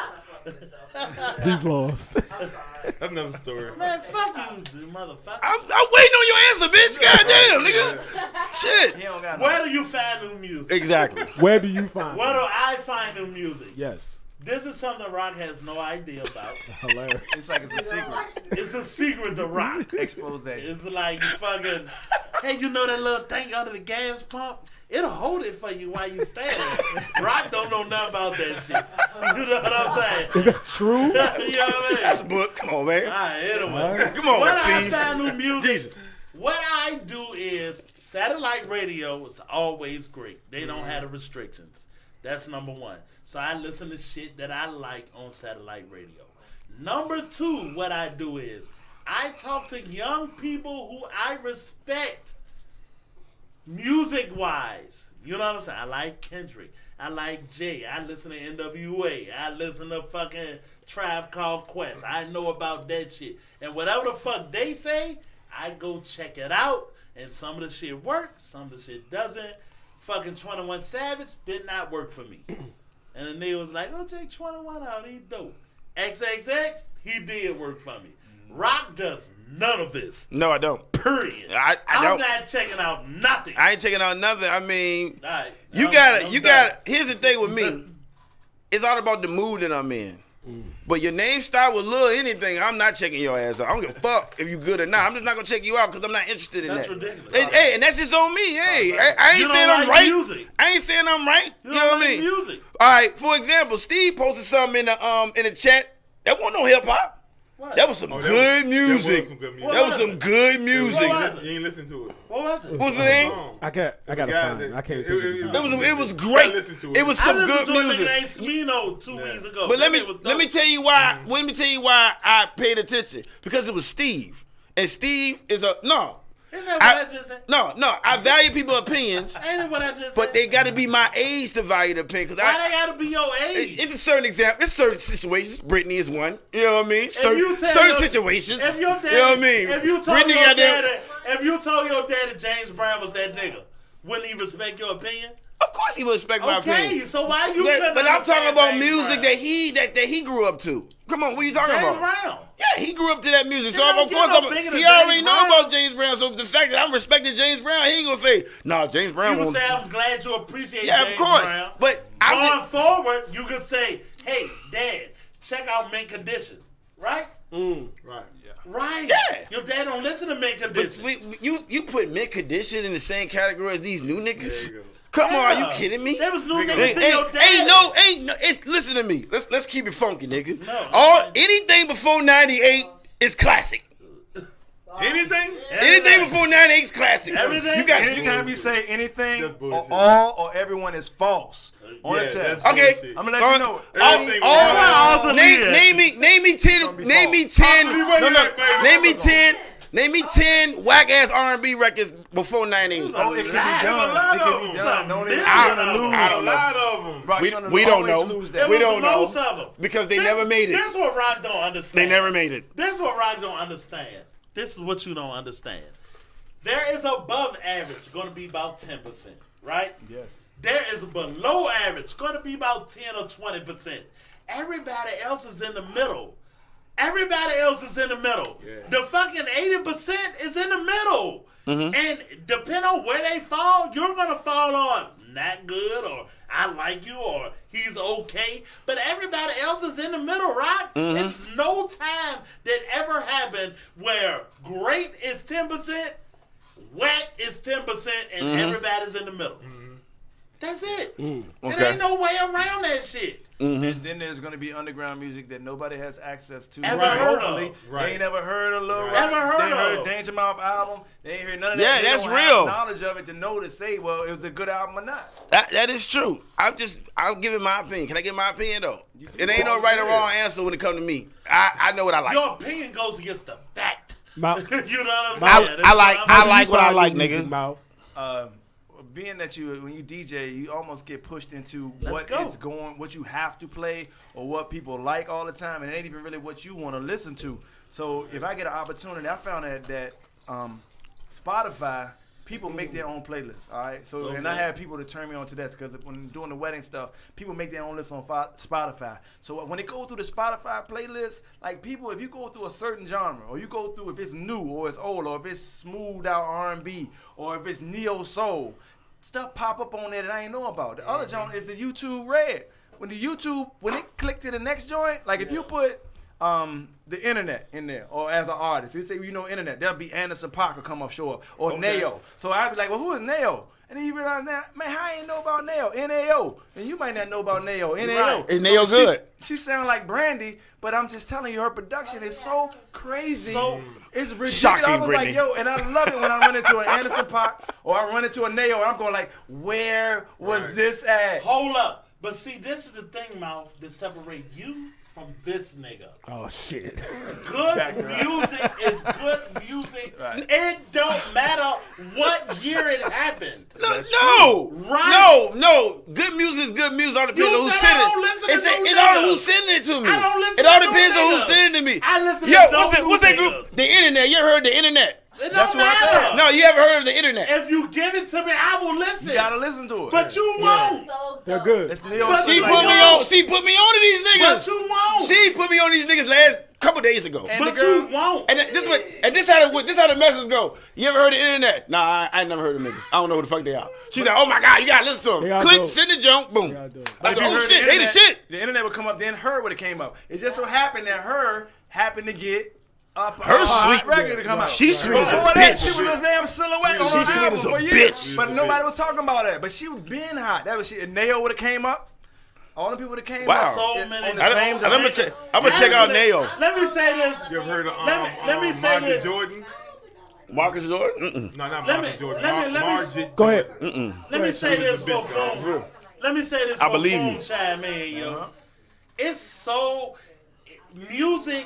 He's lost. That's another story. Man, fuck you, motherfucker. I'm waiting on your answer, bitch. Goddamn, nigga. Shit. He don't got Where do you find new music? Exactly. Where do you find? Where do I find new music? Yes. This is something Rock has no idea about. Hilarious. It's like it's a secret. It's a secret to Rock. Expose. It's like you fucking, hey, you know that little thing under the gas pump? It'll hold it for you while you stand there. Rock don't know nothing about that shit. You know what I'm saying? Is that true? You know what I mean? That's a book. Come on, man. All right, anyway. Come on, When I Steve. find new music, Jesus. what I do is satellite radio is always great. They don't have the restrictions. That's number one. So I listen to shit that I like on satellite radio. Number two, what I do is I talk to young people who I respect music-wise. You know what I'm saying? I like Kendrick. I like Jay. I listen to NWA. I listen to fucking Tribe Called Quest. I know about that shit. And whatever the fuck they say, I go check it out. And some of the shit works, some of the shit doesn't. Fucking 21 Savage did not work for me. And the nigga was like, oh, Jay 21 out, he dope. XXX, he did work for me. Rock does none of this. No, I don't. Period. I'm I'm not checking out nothing. I ain't checking out nothing. I mean, All right. you gotta. Here's the thing with me. It's all about the mood that I'm in. But your name start with little anything, I'm not checking your ass out. I don't give a fuck if you good or not. I'm just not gonna check you out because I'm not interested in That's that. ridiculous. Hey, and that's just on me. Hey, I ain't You don't saying I'm like right. music. I ain't saying I'm right. You know don't what I like mean? music. All right. For example, Steve posted something in the chat. That wasn't no hip hop. What? That was some good music. That was some good music. That was some good music. You ain't listen to it. What was it? What's the name? I gotta find it. I can't think of it. It was great. It was some I good listened to a music. nigga named Smino 2 weeks ago. But That let nigga was me dope. tell you why. Let me tell you why I paid attention, because it was Steve, and Steve is a no. Isn't that what I just said? No. I value people's opinions, Ain't it what I just but said? they got to be my age to value the opinion. Cause Why they gotta be your age? it's a certain example. It's certain situations. Brittany is one. You know what I mean? you Certain tell your- situations. If your daddy, you know what I mean? If you told Brittany your got them- daddy, if you told your daddy James Brown was that nigga, wouldn't he respect your opinion? Of course, he would respect my opinion. Okay, so why you? But I'm talking about James music Brown? that he grew up to. Come on, what are you talking James about? Brown. Yeah, he grew up to that music. He So don't of get course, no bigger than he already James know Brown. about James Brown. So the fact that I'm respecting James Brown, he ain't gonna say, "No, James Brown." You would won't. say, "I'm glad you appreciate Yeah, James of course. Brown." But going forward, you could say, "Hey, Dad, check out Mint Condition," right? Right. Right. Yeah. Your dad don't listen to Mint Condition. You put Mint Condition in the same category as these new niggas? There you go. Come on, are Yeah. you kidding me? There was new Ain't- niggas in your ain't- dad. ain't no. It's listen to me. Let's keep it funky, nigga. No. Anything before '98 is classic. Anything? Anything before '98 is classic. Everything? You got Anytime you say anything, That's or bullshit. all or everyone is false on the Yeah, test. that's Okay. bullshit. I'm gonna let you know. Everything all- was name me 10 Name me 10 whack ass R&B records before '98. Oh, it can be Lot. done. A lot It of can be them. done. Don't even I you're gonna don't lose. know. a lot of them. Rock, We you're gonna don't know. always lose that. There We was don't know. most of them. Because they never made it. This what Rock don't understand. They never made it. This is what Rock don't understand. This is what you don't understand. There is above average going to be about 10%, right? Yes. There is below average going to be about 10 or 20%. Everybody else is in the middle. Everybody else is in the middle. Yeah. The fucking 80% is in the middle. Mm-hmm. And depending on where they fall, you're going to fall on not good or I like you or he's okay. But everybody else is in the middle, right? Mm-hmm. It's no time that ever happened where great is 10%, whack is 10%, and everybody's in the middle. That's it. There Okay. ain't no way around that shit. And then there's going to be underground music that nobody has access to. Ever Right. heard Hopefully, of. Right. they ain't never heard of Lil Right. Rock. Ever heard They ain't heard of. Danger Mouth album. They ain't heard none of that. Yeah, They that's don't real. Have knowledge of it to know to say, well, it was a good album or not. That is true. I'm giving my opinion. Can I give my opinion though? It ain't no right or wrong answer when it comes to me. I know what I like. Your opinion goes against the fact. Mouth. You know what I'm I saying? That's like what I'm- I like what I Find like, music, nigga. Mouth. Being that when you DJ, you almost get pushed into Let's what you have to play or what people like all the time, and it ain't even really what you want to listen to. So if I get an opportunity, I found that Spotify people make their own playlists, all right? So, and I had people to turn me on to that because when doing the wedding stuff, people make their own list on Spotify. So when they go through the Spotify playlist, like people, if you go through a certain genre, or you go through if it's new or it's old, or if it's smoothed out R&B, or if it's neo soul, stuff pop up on there that I ain't know about. The other genre is the YouTube Red. When it click to the next joint, like if you put the internet in there, or as an artist, you say internet, there'll be Anderson .Paak come up short, or Nao. So I'd be like, well, who is Nao? And then you realize that, man, how I ain't know about Nao? N-A-O. And you might not know about Nao. N-A-O. Is Nao good? She sound like Brandy, but I'm just telling you, her production is so crazy. It's ridiculous. Shocking, I was Brittany. like, yo, and I love it when I run into an Anderson .Paak or I run into a Nao, and I'm going like, where was this at? Hold up. But see, this is the thing, Mouth, that separate you from this nigga. Oh, shit. Good music is good music. Right. It don't matter what year it happened. No. Good music is good music. All depends on who's sending it. It all who's sending it to me. I don't listen it all to depends no on who's sending it to me. I listen to what's that group? The internet. You ever heard of the internet? It That's don't what I matter. said. No, you ever heard of the internet? If you give it to me, I will listen. You gotta listen to it. But you won't. They're good. It's neo But She you put me won't. on. She put me on to these niggas. But you won't. She put me on these niggas last couple days ago. And But the girl- you won't. And this how the message go. You ever heard of the internet? Nah, I ain't never heard of niggas. I don't know who the fuck they are. She's like, oh my God, you gotta listen to They them. all Click, dope. send the junk, boom. They all dope. I If said, you oh heard shit, they the shit. The internet would come up, then her would have came up. It just so happened that her happened to get up Her hot sweet- record to come out. She sweet as a Before that, bitch. she was a damn silhouette on She her sweet album as a for years. bitch. But nobody was talking about that. But she was been hot. That was she. And Nao would have came up. All the people that came Wow. up So on many- the same I'm gonna joint. check out Nao. Let me say this. You ever heard of Let me say Marcus this. Jordan? Marcus Jordan? No, not Let Marcus me- Jordan. let me- Margie. Go ahead. Let me say this Bitch, for phone. Let me say this I for believe phone you. chime in, yo. It's so music.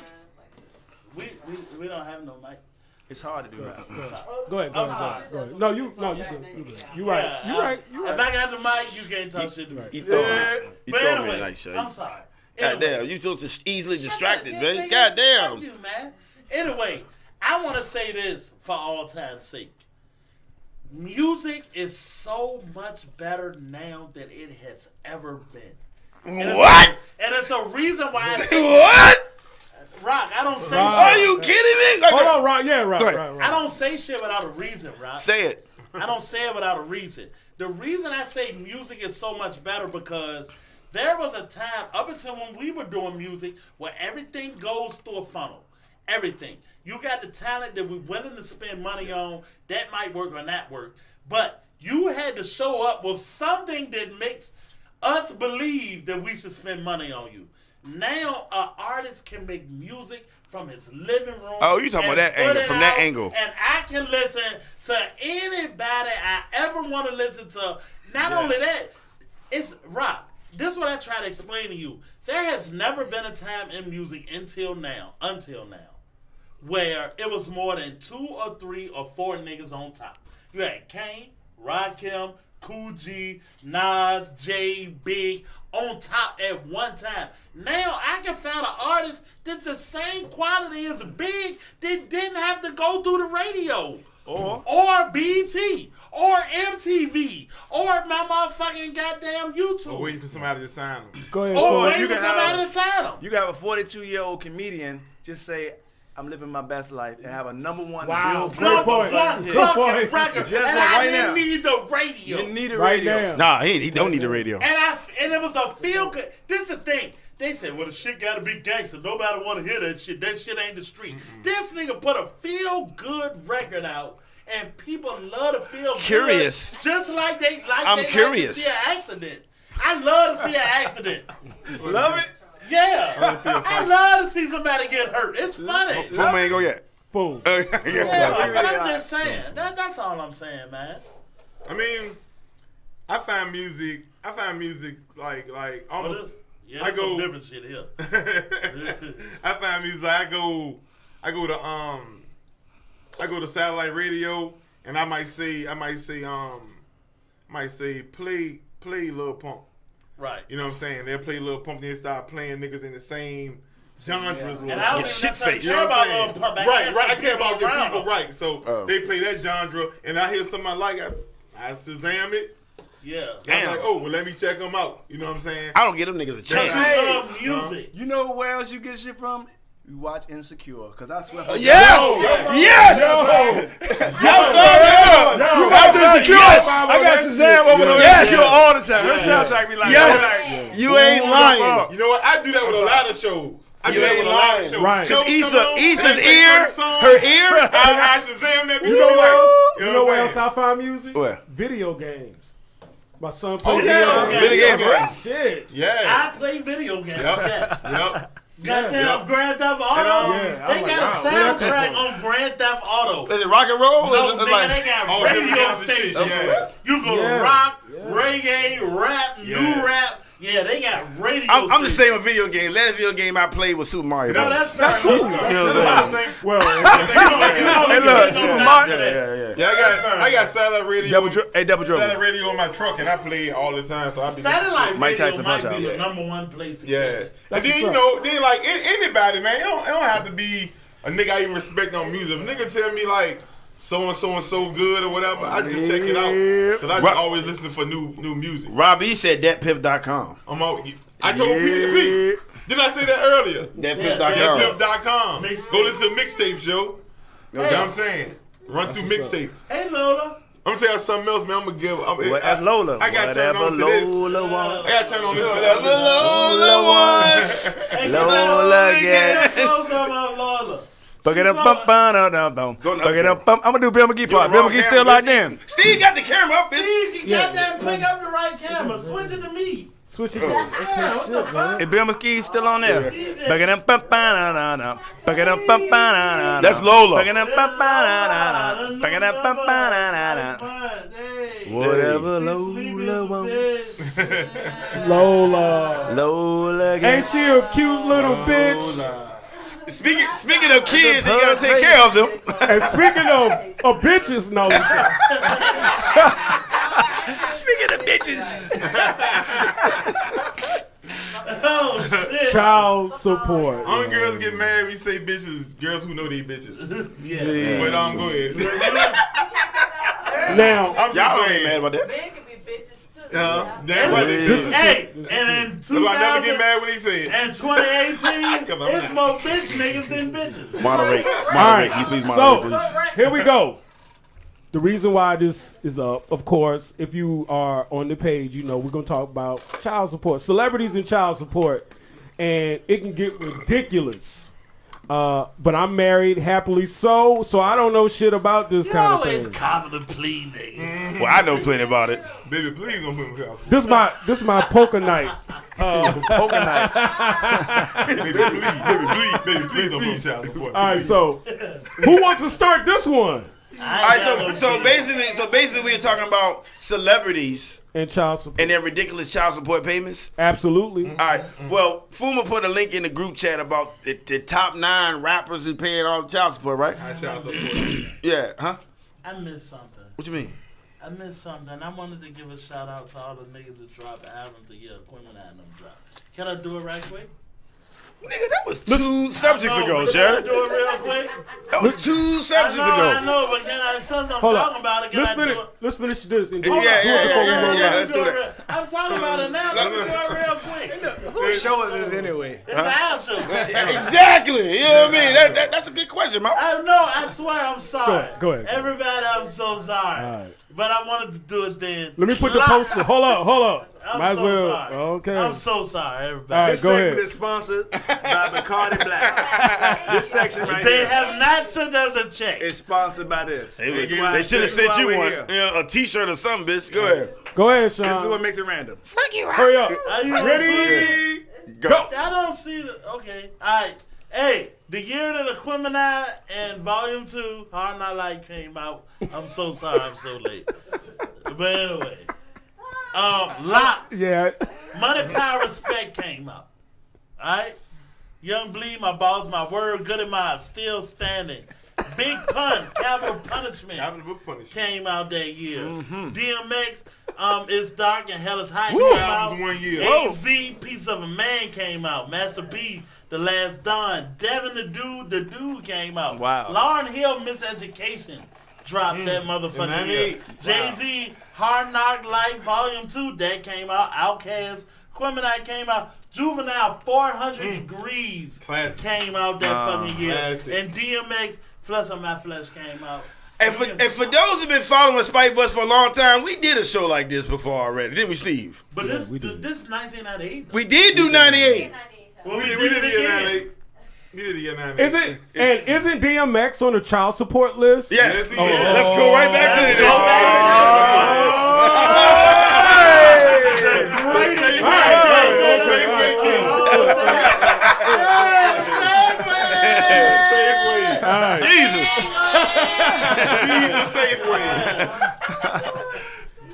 We don't have no mic. It's hard to do that. Go ahead. Go ahead. No, you good. You right. Yeah, You right. If I got the mic, you can't talk shit to me. He throw But me anyway, like shit. I'm sorry. God Anyway. damn, you just easily distracted, Shut man. up, God nigga. damn. Fuck you, man. Anyway, I want to say this for all time's sake. Music is so much better now than it has ever been. And What? And it's a reason why I say What? Rock, I don't say Are shit. you kidding me? Hold on, Rock. Yeah, Go ahead. right. I don't say shit without a reason, Rock. Say it. I don't say it without a reason. The reason I say music is so much better because there was a time up until when we were doing music where everything goes through a funnel. Everything. You got the talent that we're willing to spend money on. That might work or not work. But you had to show up with something that makes us believe that we should spend money on you. Now, an artist can make music from his living room. Oh, you talking and about that put angle, it from that out, angle. And I can listen to anybody I ever want to listen to. Not only that, it's rock. This is what I try to explain to you. There has never been a time in music until now, where it was more than 2 or 3 or 4 niggas on top. You had Kane, Rakim, Kool G, Nas, Jay, Big on top at one time. Now I can find an artist that's the same quality as Big that didn't have to go through the radio. Or BT, or MTV, or my motherfucking goddamn YouTube. Or waiting for somebody to sign them. Go ahead. Or you waiting for can somebody have- to sign them. You can have a 42-year-old comedian just say, I'm living my best life, and have a #1 Wow, Billboard great point. One Good fucking point. record, Just and like I right didn't now. need the radio. You need a Right radio. now. Nah, he don't need the radio. And it was a feel good. This is the thing. They said, well, the shit gotta be gangster. Nobody wanna hear that shit. That shit ain't the street. This nigga put a feel good record out, and people love to feel Curious. good. Just like they I'm curious. like to see an accident. I love to see an accident. Love it? Yeah. I love to see somebody get hurt. It's funny. Phone man ain't go yet. Boom. Yeah, but I'm just saying. That's all I'm saying, man. I mean, I find music like almost. Yeah, I there's some go- different shit here. I find music like I go to satellite radio and I might say play Lil Pump. Right. You know what I'm saying? They'll play Lil Pump, then start playing niggas in the same genres. And I don't shit even face. care about Lil Pump. Right. I care about the around people, them. right. So they play that genre, and I hear something I like, I Shazam it. Yeah. I'm like, oh, well, let me check them out. You know what I'm saying? I don't give them niggas a chance. Hey, music. You know where else you get shit from? You watch Insecure, because I swear. Yes! You watch Insecure? I got Shazam over on Insecure all the time. Her soundtrack be like, You ain't lying. You know what? I do that with a lot of shows. You ain't lying. Right. Issa's ear, her ear. I Shazam that. You know what else? You know where else I find music? Where? Video games. My son plays Video games, right? Shit. Yeah. I play video games. Yep. Yes. Yep. Goddamn Grand Theft Auto. Yeah, They got a soundtrack on Grand Theft Auto. Is it rock and roll? No, Is it nigga, they got radio stations. Yeah. You go to rock, reggae, rap, new rap. Yeah, they got radio stations. I'm the same with video games. Last video game I played was Super Mario No, Bros. that's fair. You know what I'm saying? Hey, look, Super Mario. Yeah, I got satellite radio. Double Trouble. Satellite radio on my truck, and I play it all the time. So I be Satellite Mike radio Tyson might Punch be Out. the number one place to Yeah. catch. And then, then like anybody, man, it don't have to be a nigga I even respect on music. If a nigga tell me like so and so good or whatever, I just check it out. Because I just always listen for new music. Robbie said thatpiff.com. I told P. Didn't I say that earlier? Thatpiff.com. Thatpiff.com. Go listen to mixtapes, yo. You know what I'm saying? Run through mixtapes. Hey, Lola. I'm gonna tell you something else, man. I'm gonna give. That's Lola. I gotta turn on to this. Lola wants. I gotta turn on this. Whatever Lola wants. Lola gets. Lola. I'm gonna do Bill McGee part. Bill McGee still locked in. Steve got the camera up, bitch. Steve, you got that pick up the right camera. Switch it to me. Switch it. Okay, shit, man. Is Bill McGee still on there? That's Lola. Whatever Lola wants. Lola gets. Ain't she a cute little bitch? Speaking of kids, you gotta take care of them. And speaking of bitches, no. Speaking of bitches. Oh, shit. Child support. Only girls get mad when you say bitches. Girls who know they bitches. Yeah. But go ahead. Now, y'all ain't mad about that. Men can be bitches too. Hey, and in So I never get mad when he say it. and 2018, it's more bitch niggas than bitches. Moderate. all right. Can you please So moderate, please? here we go. The reason why this is up, of course, if you are on the page, you know we're gonna talk about child support, celebrities and child support, and it can get ridiculous. But I'm married, happily so I don't know shit about this kind of thing. It's common to plea, nigga. Well, I know plenty about it. Baby, please don't put me out. This is my poker night. Poker night. Baby, please don't put me out. Support. All right, so who wants to start this one? All right, so basically, we're talking about celebrities And child support. and their ridiculous child support payments. Absolutely. All right. Well, Fuma put a link in the group chat about the top 9 rappers who paying all the child support, right? Child support. Yeah. Huh? I missed something. What you mean? I missed something. I wanted to give a shout out to all the niggas that dropped albums a year. Aquemni and them dropped. Can I do it right quick? Nigga, that was 2 subjects ago, Can I Sharon. do it real quick? That was 2 subjects I ago. know, but can I, since I'm Hold talking on. about it, can I do it? Let's finish this. And Yeah, do it before we roll yeah, out. let's do that. I'm talking about it now. Let me do it real quick. Whose show is this anyway? It's our show. Exactly. You know what I mean? That's a good question, man. I swear I'm sorry. Go ahead. Everybody, I'm so sorry. All right. But I wanted to do it then. Let me put the poster. Hold up. I'm Might as so well. sorry. Okay. I'm so sorry, everybody. All right, This go segment ahead. is sponsored by Bacardi Black. This section right They here have not sent us a check. is sponsored by this. They should have sent you one. Yeah, a T-shirt or something, bitch. Go ahead. Go ahead, This is what Sean. makes it random. Hurry up. Are you Ready? Go. I don't see the. Okay. All right. Hey, the year that Aquemni and Volume 2 Hardknock Light came out, I'm so sorry I'm so late. But anyway, Locks. Yeah. Money, Power, Respect came out. Alright? Young Bleed, My Balls, My Word, Good and Mob, Still Standing. Big Pun, Capital Punishment came out that year. DMX, It's Dark and Hell is High. Two Came albums out. 1 year. AZ, Piece of a Man came out. Master P, The Last Dawn. Devin the Dude came out. Wow. Lauryn Hill, Miseducation dropped that motherfucking year. Jayz, Hardknock Life Volume 2, that came out. Outkast, Aquemni came out. Juvenile, 400 Degrees came out that fucking year. Classic. And DMX, Flesh on My Flesh came out. And for those who've been following Spike Bus for a long time, we did a show like this before already, didn't we, Steve? But this is 1998. We did do 98. Well, we did did it it again. again. We did it again. 98. Is it? And isn't DMX on the child support list? Yes. Yes, he Oh, is. let's go right back to Jesus.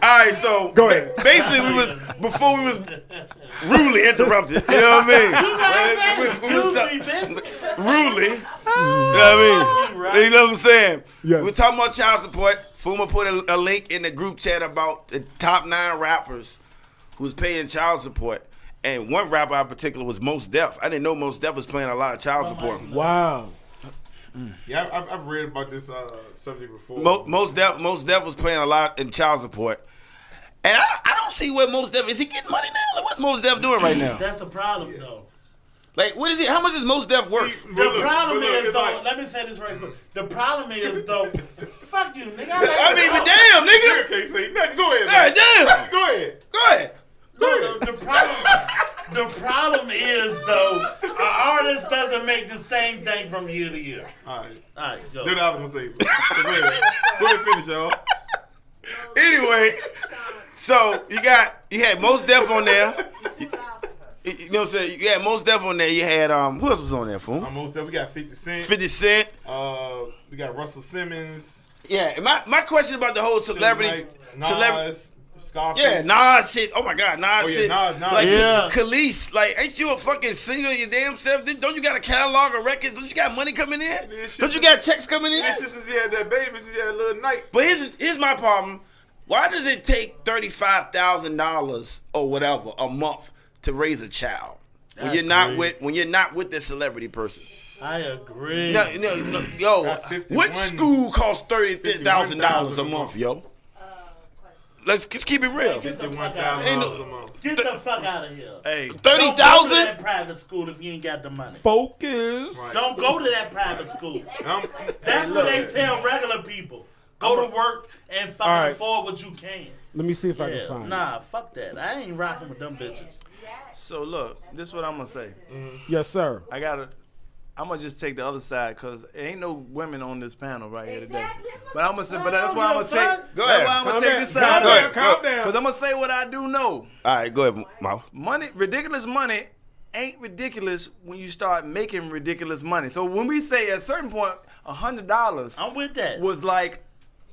All right, so go ahead. Basically, before we was rudely interrupted. You know what I mean? Rudely. You know what I mean? You know what I'm saying? Yes. We're talking about child support. Fuma put a link in the group chat about the top 9 rappers who's paying child support. And one rapper in particular was Mos Def. I didn't know Mos Def was paying a lot of child support. Wow. Yeah, I've read about this subject before. Mos Def was paying a lot in child support. And I don't see where Mos Def is. He getting money now? Like, what's Mos Def doing right now? That's the problem, though. Like, what is it? How much is Mos Def worth? The problem is, though, let me say this right quick. The problem is, though, fuck you, nigga. I mean, but damn, nigga. Can't say nothing. Go ahead, man. Damn. Go ahead. Go ahead. The problem is, though, an artist doesn't make the same thing from year to year. All right. All right, go. That's what I was going to say. So go ahead, finish, y'all. Anyway, so you had Mos Def on there. You know what I'm saying? You had Mos Def on there. You had who else was on there, fool? Mos Def. We got 50 Cent. 50 Cent. We got Russell Simmons. Yeah. And my question about the whole celebrity, Nas, Scarface. Yeah, Nas shit. Oh my God, Nas shit. Nas, like Khalees, like, ain't you a fucking singer your damn self? Don't you got a catalog of records? Don't you got money coming in? Don't you got checks coming in? It's just as he had that baby, since he had a little night. But here's my problem. Why does it take $35,000 or whatever a month to raise a child when you're not with the celebrity person? I agree. No, yo, what school costs $30,000 a month, yo? Let's keep it real. $51,000 a month. Get the fuck out of here. Hey, 30,000? Don't go to that private school if you ain't got the money. Focus. Right. Don't go to that private school. That's what they tell regular people. Go to work and fucking afford what you can. Let me see if I can find it. Nah, fuck that. I ain't rocking with them bitches. So look, this is what I'm gonna say. Yes, sir. I'm gonna just take the other side because there ain't no women on this panel right here today. But I'm gonna say, but that's why I'm gonna take. Go ahead. That's why I'm gonna take this side. Calm down. Because I'm gonna say what I do know. All right, go ahead, Mouth. Ridiculous money ain't ridiculous when you start making ridiculous money. So when we say at a certain point, $100, I'm with that. Was like,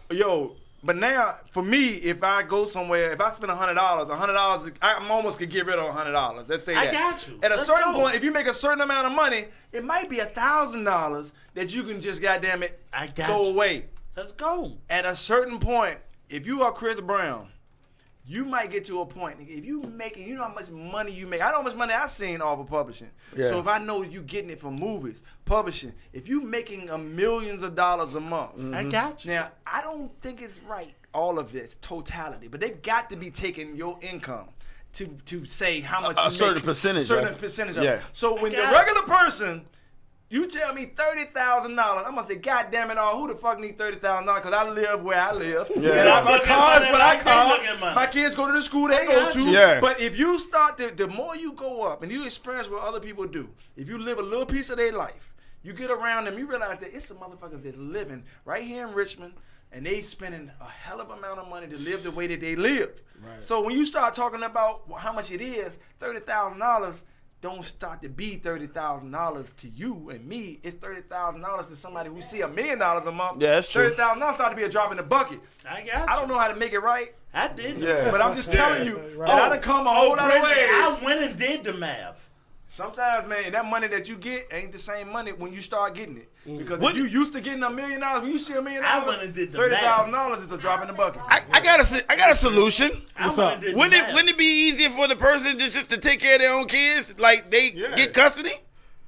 yo. But now, for me, if I go somewhere, if I spend $100, I almost could get rid of $100. Let's say that. I got you. At a Let's certain go. point, if you make a certain amount of money, it might be $1,000 that you can just, goddamn it, go away. Let's go. At a certain point, if you are Chris Brown, you might get to a point. If you making, you know how much money you make. I know how much money I seen off of publishing. Yeah. So if I know you getting it from movies, publishing, if you making millions of dollars a month, I got you. Now I don't think it's right. All of this totality, but they got to be taking your income to say how much you certain make, percentage, certain right? percentage of Yeah. it. So when the regular person. You tell me $30,000, I'm gonna say, God damn it all, who the fuck need $30,000? Because I live where I live. Yeah. And my car's what I call. money. My kids go to the school they go to. Yeah. But if you start the more you go up and you experience what other people do, if you live a little piece of their life, you get around them, you realize that it's some motherfuckers that's living right here in Richmond and they spending a hell of amount of money to live the way that they live. Right. So when you start talking about how much it is, $30,000 don't start to be $30,000 to you and me. It's $30,000 to somebody who see $1 million a month. Yeah, that's true. $30,000 start to be a drop in the bucket. I got you. I don't know how to make it right. I did. Yeah. But I'm just telling you that I done come a whole lot of ways. I went and did the math. Sometimes, man, that money that you get ain't the same money when you start getting it. Because if you used to getting $1 million, when you see $1 million, $30,000 is a drop in the bucket. I got a solution. What's up? Wouldn't it be easier for the person just to take care of their own kids, like they get custody?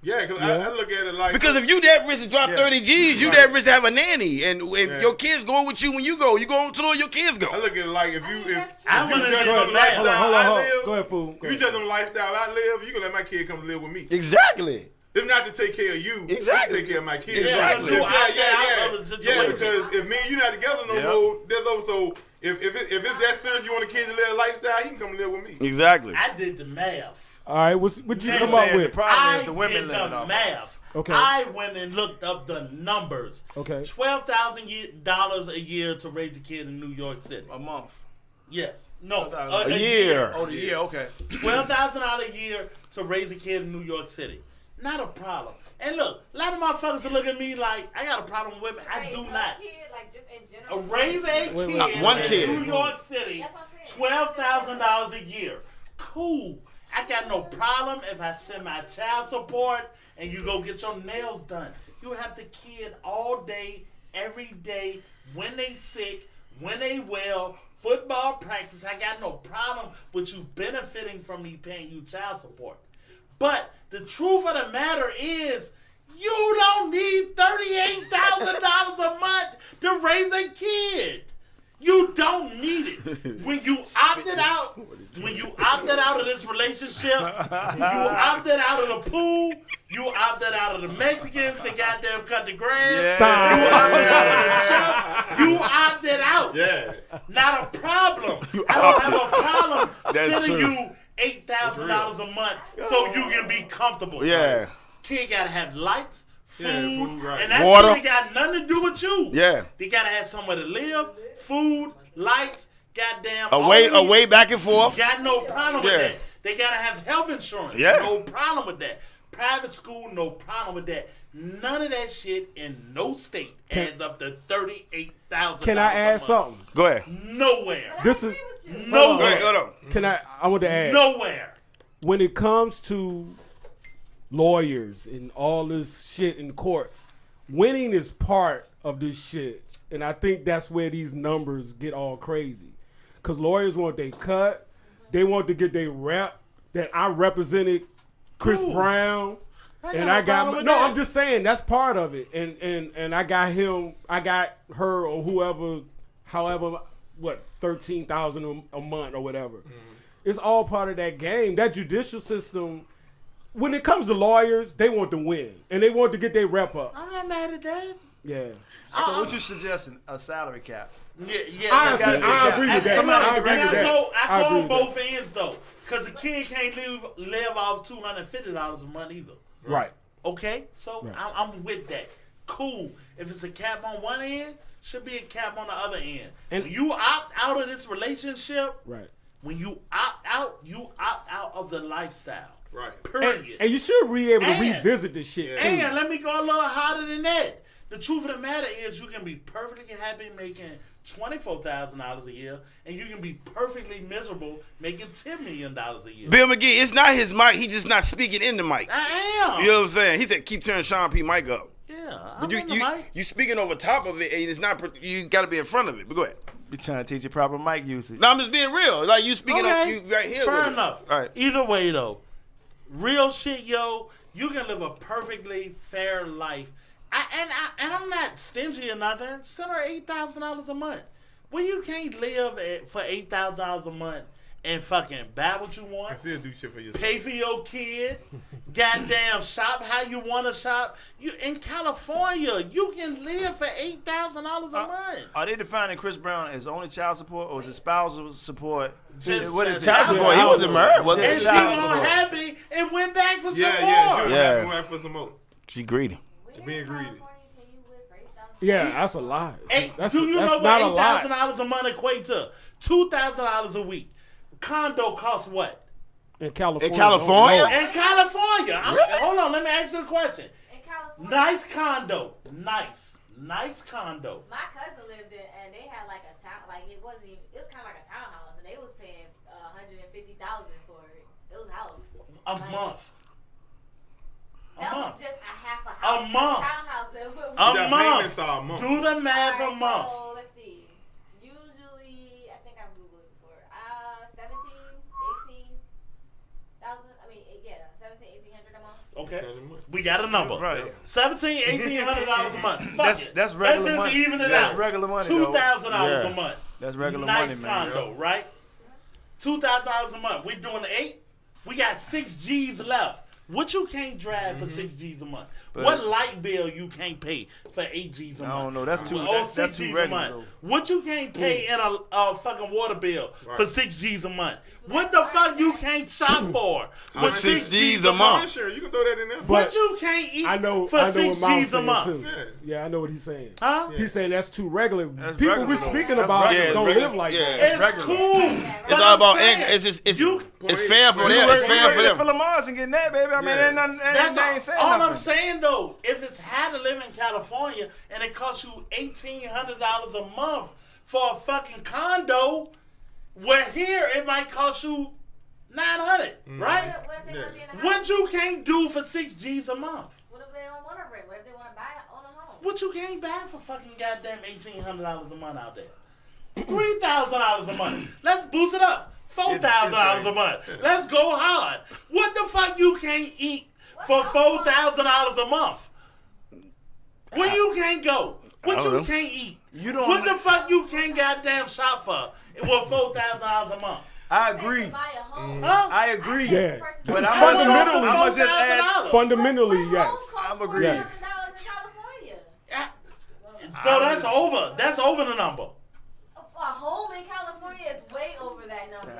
Yeah, because I look at it like... Because if you that rich to drop 30 G's, you that rich to have a nanny. And if your kids going with you when you go on tour, your kids go. I look at it like if you judge Hold them lifestyle I live... Go ahead, fool. If you judge them lifestyle I live, you can let my kid come live with me. Exactly. It's not to take care of you. It's to take care of my kids. Exactly. Yeah, because if me and you not together no more, there's also... If it's that serious, you want a kid to live a lifestyle, he can come live with me. Exactly. I did the math. All right, what you come up with? The problem is The women did living the off. math. Okay. I went and looked up the numbers. Okay. $12,000 a year to raise a kid in New York City. A month. Yes. No. A year. Oh, the year, okay. $12,000 a year to raise a kid in New York City. Not a problem. And look, a lot of motherfuckers will look at me like I got a problem with women. I do not. Kid, like just in general. Raise a kid one in kid. New York City, $12,000 a year. Cool. I got no problem if I send my child support and you go get your nails done. You have the kid all day, every day, when they sick, when they well, football practice. I got no problem with you benefiting from me paying you child support. But the truth of the matter is, you don't need $38,000 a month to raise a kid. You don't need it. When you opted out of this relationship, you opted out of the pool, you opted out of the Mexicans that goddamn cut the grass, you opted out of the chef, you opted out. Yeah. Not a problem. I don't have a problem sending you $8,000 a month so you can be comfortable. Yeah. Kid gotta have lights, food, right. and that Water. shit ain't got nothing to do with you. Yeah. They gotta have somewhere to live, food, lights, goddamn. Away back and forth. Got no problem with Yeah. that. They gotta have health insurance. Yeah. No problem with that. Private school, no problem with that. None of that shit in no state adds up to $38,000. Can I add something? Go ahead. Nowhere. This is Nowhere. Hold on. Can I want to add Nowhere. when it comes to lawyers and all this shit in courts, winning is part of this shit, and I think that's where these numbers get all crazy. Cause lawyers want they cut, they want to get their rep. That I represented Chris Brown. And I got no. I'm just saying that's part of it, and I got him, I got her or whoever, however, what 13,000 a month or whatever. It's all part of that game. That judicial system, when it comes to lawyers, they want to win and they want to get their rep up. I'm not mad at that. Yeah. So what you suggesting? A salary cap? Yeah. I agree with that. I agree with that. I go on both ends though, because a kid can't live off $250 a month either. Right. Okay, so I'm with that. Cool. If it's a cap on one end, should be a cap on the other end. And when you opt out of this relationship, right. When you opt out of the lifestyle. Right. Period. And you should be able to revisit this shit too. And let me go a little harder than that. The truth of the matter is you can be perfectly happy making $24,000 a year, and you can be perfectly miserable making $10 million a year. Bill McGee, it's not his mic. He just not speaking in the mic. I am. You know what I'm saying? He said, keep turning Sean P. mic up. Yeah, but you speaking over top of it, and it's not. You got to be in front of it. But go ahead. Be trying to teach you proper mic usage. No, I'm just being real. Like you speaking up, you right here. Fair with enough. It. All right. Either way, though, real shit, yo. You can live a perfectly fair life. I'm not stingy or nothing. Send her $8,000 a month. Well, you can't live for $8,000 a month and fucking buy what you want. I still do shit for yourself. Pay for your kid. Goddamn, shop how you want to shop. You in California, you can live for $8,000 a month. Are they defining Chris Brown as only child support or is it spousal support? What is child support? He wasn't married, was And she wasn't happy and went back for some more. Yeah, went back for some more. She greedy. Being greedy. Yeah, that's a lot. Do you know what $8,000 a month equate to? $2,000 a week. Condo costs what? In California. In California? In California. Hold on, let me ask you a question. In California. Nice condo. Nice condo. My cousin lived in, and they had like a town, like it was kind of like a townhouse, and they was paying $150,000 for it. It was a house. A month. That month. was just a half a A house. month. Townhouse. A month. Do the math a month. So let's see. Usually, I think I googled it before. 1800 a month. Okay, we got a number. Right. $1,800 a month. Fuck That's it. regular Let's money. just even it That's out. regular money. $2,000 a month. That's regular nice money, man. condo, right? $2,000 a month. We doing 8. We got 6 G's left. What you can't drive for 6 G's a month? But what light bill you can't pay for 8 G's a month? I don't know. That's too. Or That's 6 too G's regular. a month. What you can't pay in a fucking water bill for Right. 6 G's a month? What the fuck you can't shop for with 6 G's a month? Sure, you can throw that in there. What you can't eat I know for what 6 Miles G's a saying month? too. Yeah, I know what he's saying. Huh? He's saying that's too regular. That's People regular, we're though. speaking That's about regular. don't regular. live like Yeah. that. It's cool. It's all about it's fair for them. It's fair for For them. Lamar's and getting that, baby. I mean, Yeah. ain't nothing. That's They ain't saying all nothing. I'm saying though. If it's hard to live in California and it costs you $1,800 a month for a fucking condo, where here it might cost you $900, right? What if they want to be in a house? What you can't do for 6 G's a month? What if they don't want to rent? What if they want to buy own a home? What you can't buy for fucking goddamn $1,800 a month out there? $3,000 a month. Let's boost it up. $4,000 a month. Let's go hard. What the fuck you can't eat for $4,000 a month? Where you can't go? What you can't eat? You don't. What the fuck you can't goddamn shop for with $4,000 a month? I They agree. can buy a home. Huh? I agree. Yeah. But How I'm much just, money I'm for just add. $4,000? Fundamentally, What yes. home costs I'm agreeing. $4,000 in California? So that's over. That's over the number. A home in California is way over that number.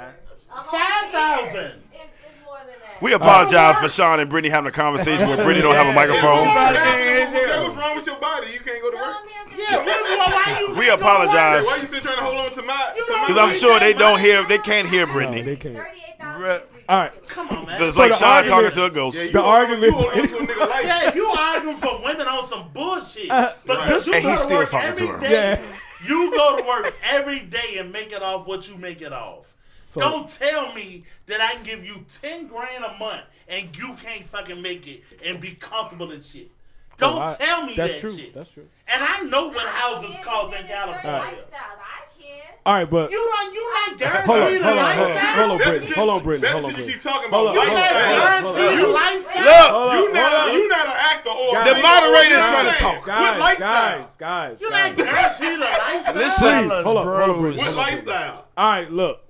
A home 5,000. here is more than that. We apologize for Sean and Brittany having a conversation where Brittany don't have a microphone. What's wrong with your body? You can't go to work. Yeah, why you We can't go to work? apologize. Why you still trying to hold on to my? Because I'm sure they don't hear, they can't hear No, Brittany. they can't. 38,000. All right. Come on, man. So it's So like the Sean argument- talking to a ghost. Yeah, The argument- You hold on to a nigga life. Yeah, you arguing for women on some bullshit. Because you And go he's to still work talking to every her. day. Yeah. You go to work every day and make it off what you make it off. So- Don't tell me that I can give you 10 grand a month and you can't fucking make it and be comfortable and shit. Don't tell me that's that true. shit. That's true. And I know what houses cost in Certain California. lifestyles. I can. All right, but You not guaranteed hold on, a hold on, lifestyle. hold on, That's Brittany. shit- Hold on, Brittany. That's Hold on, shit you Brittany. keep talking Hold about. on, You hold not on, guaranteed a hold on. lifestyle. Look, You not an actor or the a moderator's singer. trying to talk. What lifestyle? Guys. You not guaranteed a lifestyle. Listen. Please, hold on, Brittany. What lifestyle? All right, look.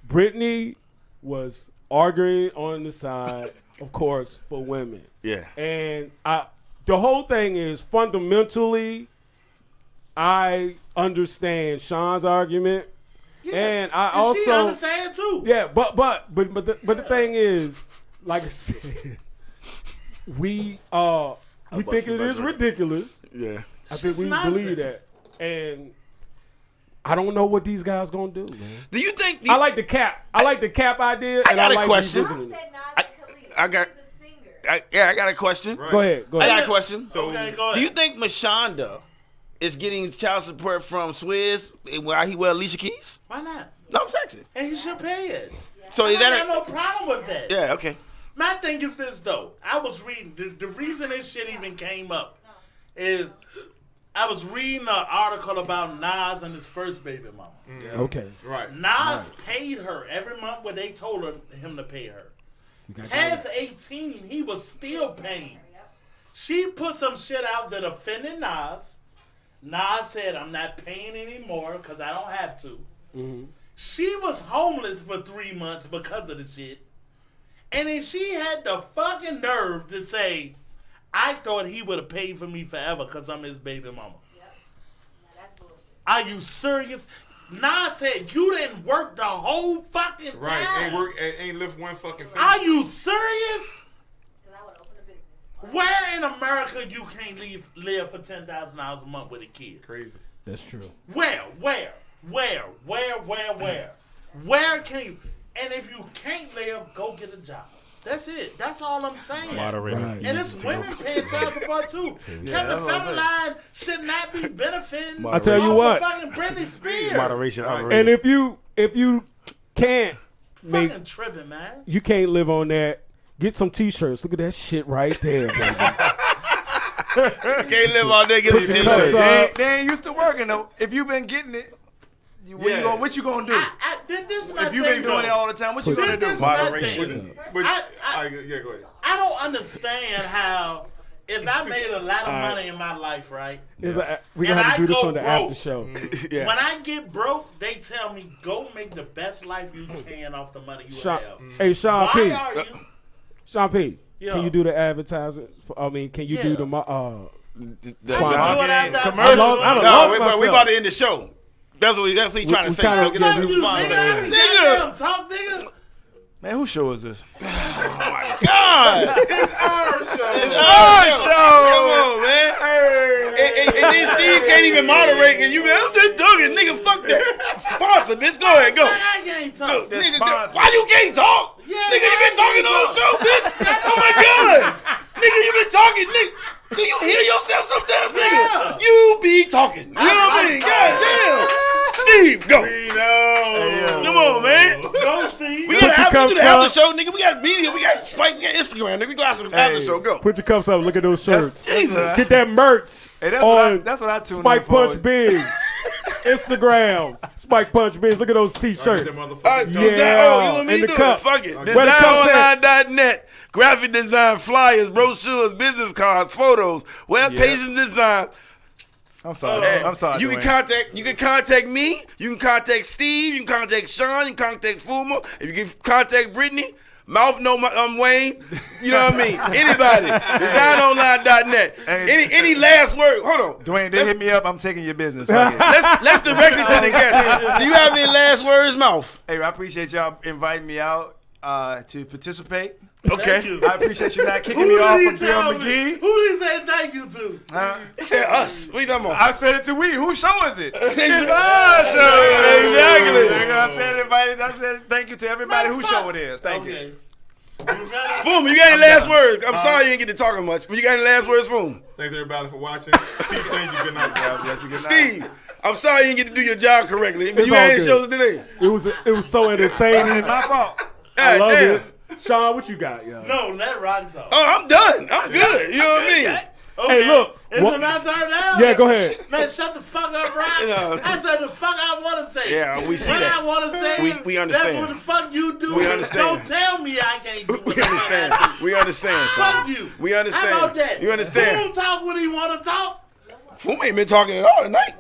Brittany was arguing on the side, of course, for women. Yeah. And the whole thing is fundamentally, I understand Sean's argument, and I And she also understand too. yeah, but the thing is, like I said, we think it is ridiculous. Yeah. I think It's we nonsense. believe that, and I don't know what these guys gonna do, man. Do you think? I like the cap. I like the cap idea. I and got a like question. revisiting it. Said Nas I- and Khalid. I got- He's a singer. I got a question. Go ahead. I got a question. Okay, go ahead. Do you think Mashonda is getting child support from Swizz while he wear Alicia Keys? Why not? No, I'm sexy. And he should pay it. So I is that got no problem with that. Yeah, okay. My thing is this though. I was reading the reason this shit even came up is I was reading an article about Nas and his first baby mama. Okay. Right. Nas paid her every month what they told him to pay her. Past 18, he was still paying. She put some shit out that offended Nas. Nas said, I'm not paying anymore because I don't have to. Mm-hmm. She was homeless for 3 months because of the shit. And then she had the fucking nerve to say, I thought he would have paid for me forever because I'm his baby mama. Yep. Now that's bullshit. Are you serious? Nas said, you didn't work the whole fucking time. Right. Ain't lift one fucking finger. Are you serious? Because I would open a business. Where in America you can't live for $10,000 a month with a kid? Crazy. That's true. Where can you? And if you can't live, go get a job. That's it. That's all I'm saying. Moderator. Right. And it's women paying child support too. Kevin Federline should not be benefiting. I tell you off what. of fucking Britney Spears. Moderation. And if you can't make Fucking tripping, man. you can't live on that, Get some T-shirts. Look at that shit right there, baby. Can't live all day get some T-shirts. They ain't used to working though. If you been getting it, what you gonna do? This if you been doing it all the time, what you gonna do? Moderation. Go ahead. I don't understand how. If I made a lot of money in my life, right? We gonna have to do this on the after show. When I get broke, they tell me go make the best life you can off the money you have. Hey, Sean Why P. are you? Sean P. Yo. Can you do the advertising? Can you do the commercial? I don't know. We about to end the show. That's what he trying to say. Talk, nigga. Man, whose show is this? Oh my God! It's our show. It's our show. Come on, man. Hey. And then Steve can't even moderate, and you I'm just doing nigga. Fuck that. Sponsor, bitch. Go ahead, go. I can't talk. Nigga, why you can't talk? Yeah, nigga, you been talking all the show, bitch. Oh my God, nigga, you been talking, nigga. Do you hear yourself sometimes, nigga? Yeah. You be talking. You know what I mean? God damn. Steve, go. Come on, man. Go, Steve. We gotta do the after show, nigga. We got media. We got Spike. We got Instagram. Nigga, we got some after show. Go. Put your cups up. Look at those shirts. Jesus. Get that merch. Hey, that's what I tuned Spike in for. Punch Biz. Instagram. Spike Punch Biz. Look at those T-shirts. Yeah. In the cup. Fuck it. Where the cups at? DesignOnline.net. Graphic design, flyers, brochures, business cards, photos, web pages, and design. I'm sorry. You can contact me. You can contact Steve. You can contact Sean. You can contact Fuma. If you can contact Brittany, Mouth no Wayne. You know what I mean? Anybody. DesignOnline.net. Any last word? Hold on. Dwayne, they hit me up. I'm taking your business. Let's direct it to the guest. Do you have any last words, Mouth? Hey, I appreciate y'all inviting me out to participate. Okay. I appreciate you not kicking me off from Bill McGee. Who did he say thank you to? He said us. What you talking about? I said it to we. Whose show is it? It's our show. Exactly. I said thank you to everybody whose show it is. Thank you. Fuma, you got any last words? I'm sorry you didn't get to talking much, but you got any last words, Fuma? Thanks everybody for watching. Steve, thank you. Good night. Steve, I'm sorry you didn't get to do your job correctly, but you had any shows today. It was so entertaining. It's my fault. I love it. Sean, what you got, yo? No, let Rock talk. Oh, I'm done. I'm good. You know what I mean? Okay. Hey, look. Is it my turn now? Yeah, go ahead. Man, shut the fuck up, Rock. No. I said the fuck I want to say. Yeah, we see what that. I want to say We understand. That's what the fuck you do. We understand. Don't tell me I can't do what We understand. We understand, son. Fuck you. We understand. How about that? You understand? Fool talk when he want to talk. Fuma ain't been talking at all tonight.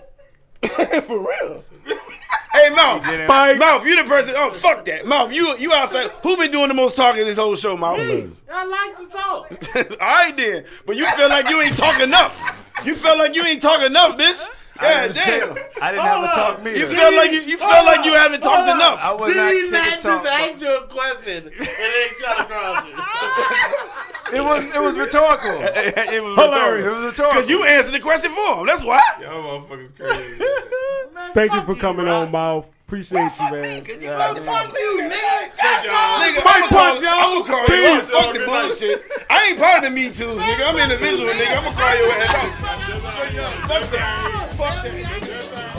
For real. Hey, Mouth. Mouth, you the person. Oh, fuck that. Mouth, you outside. Who been doing the most talking this whole show, Mouth? Me. I like to talk. All right, then. But you feel like you ain't talking enough. You feel like you ain't talking enough, bitch. God damn. I didn't have to talk me. You feel like you haven't talked enough. I was not Did he not kicking just talk. ask you a question and then cut across it? It was rhetorical. It was Hilarious. It was rhetorical. Because you answered the question for him. That's why. Y'all motherfuckers crazy. Thank you for coming on, Mouth. Appreciate you, man. Fuck you, nigga. Nigga, Spike punch, y'all. I'm gonna call you out. Fuck the bullshit. I ain't part of the Me Too's, nigga. I'm individual, nigga. I'm gonna call your ass out. Fuck that. Fuck that.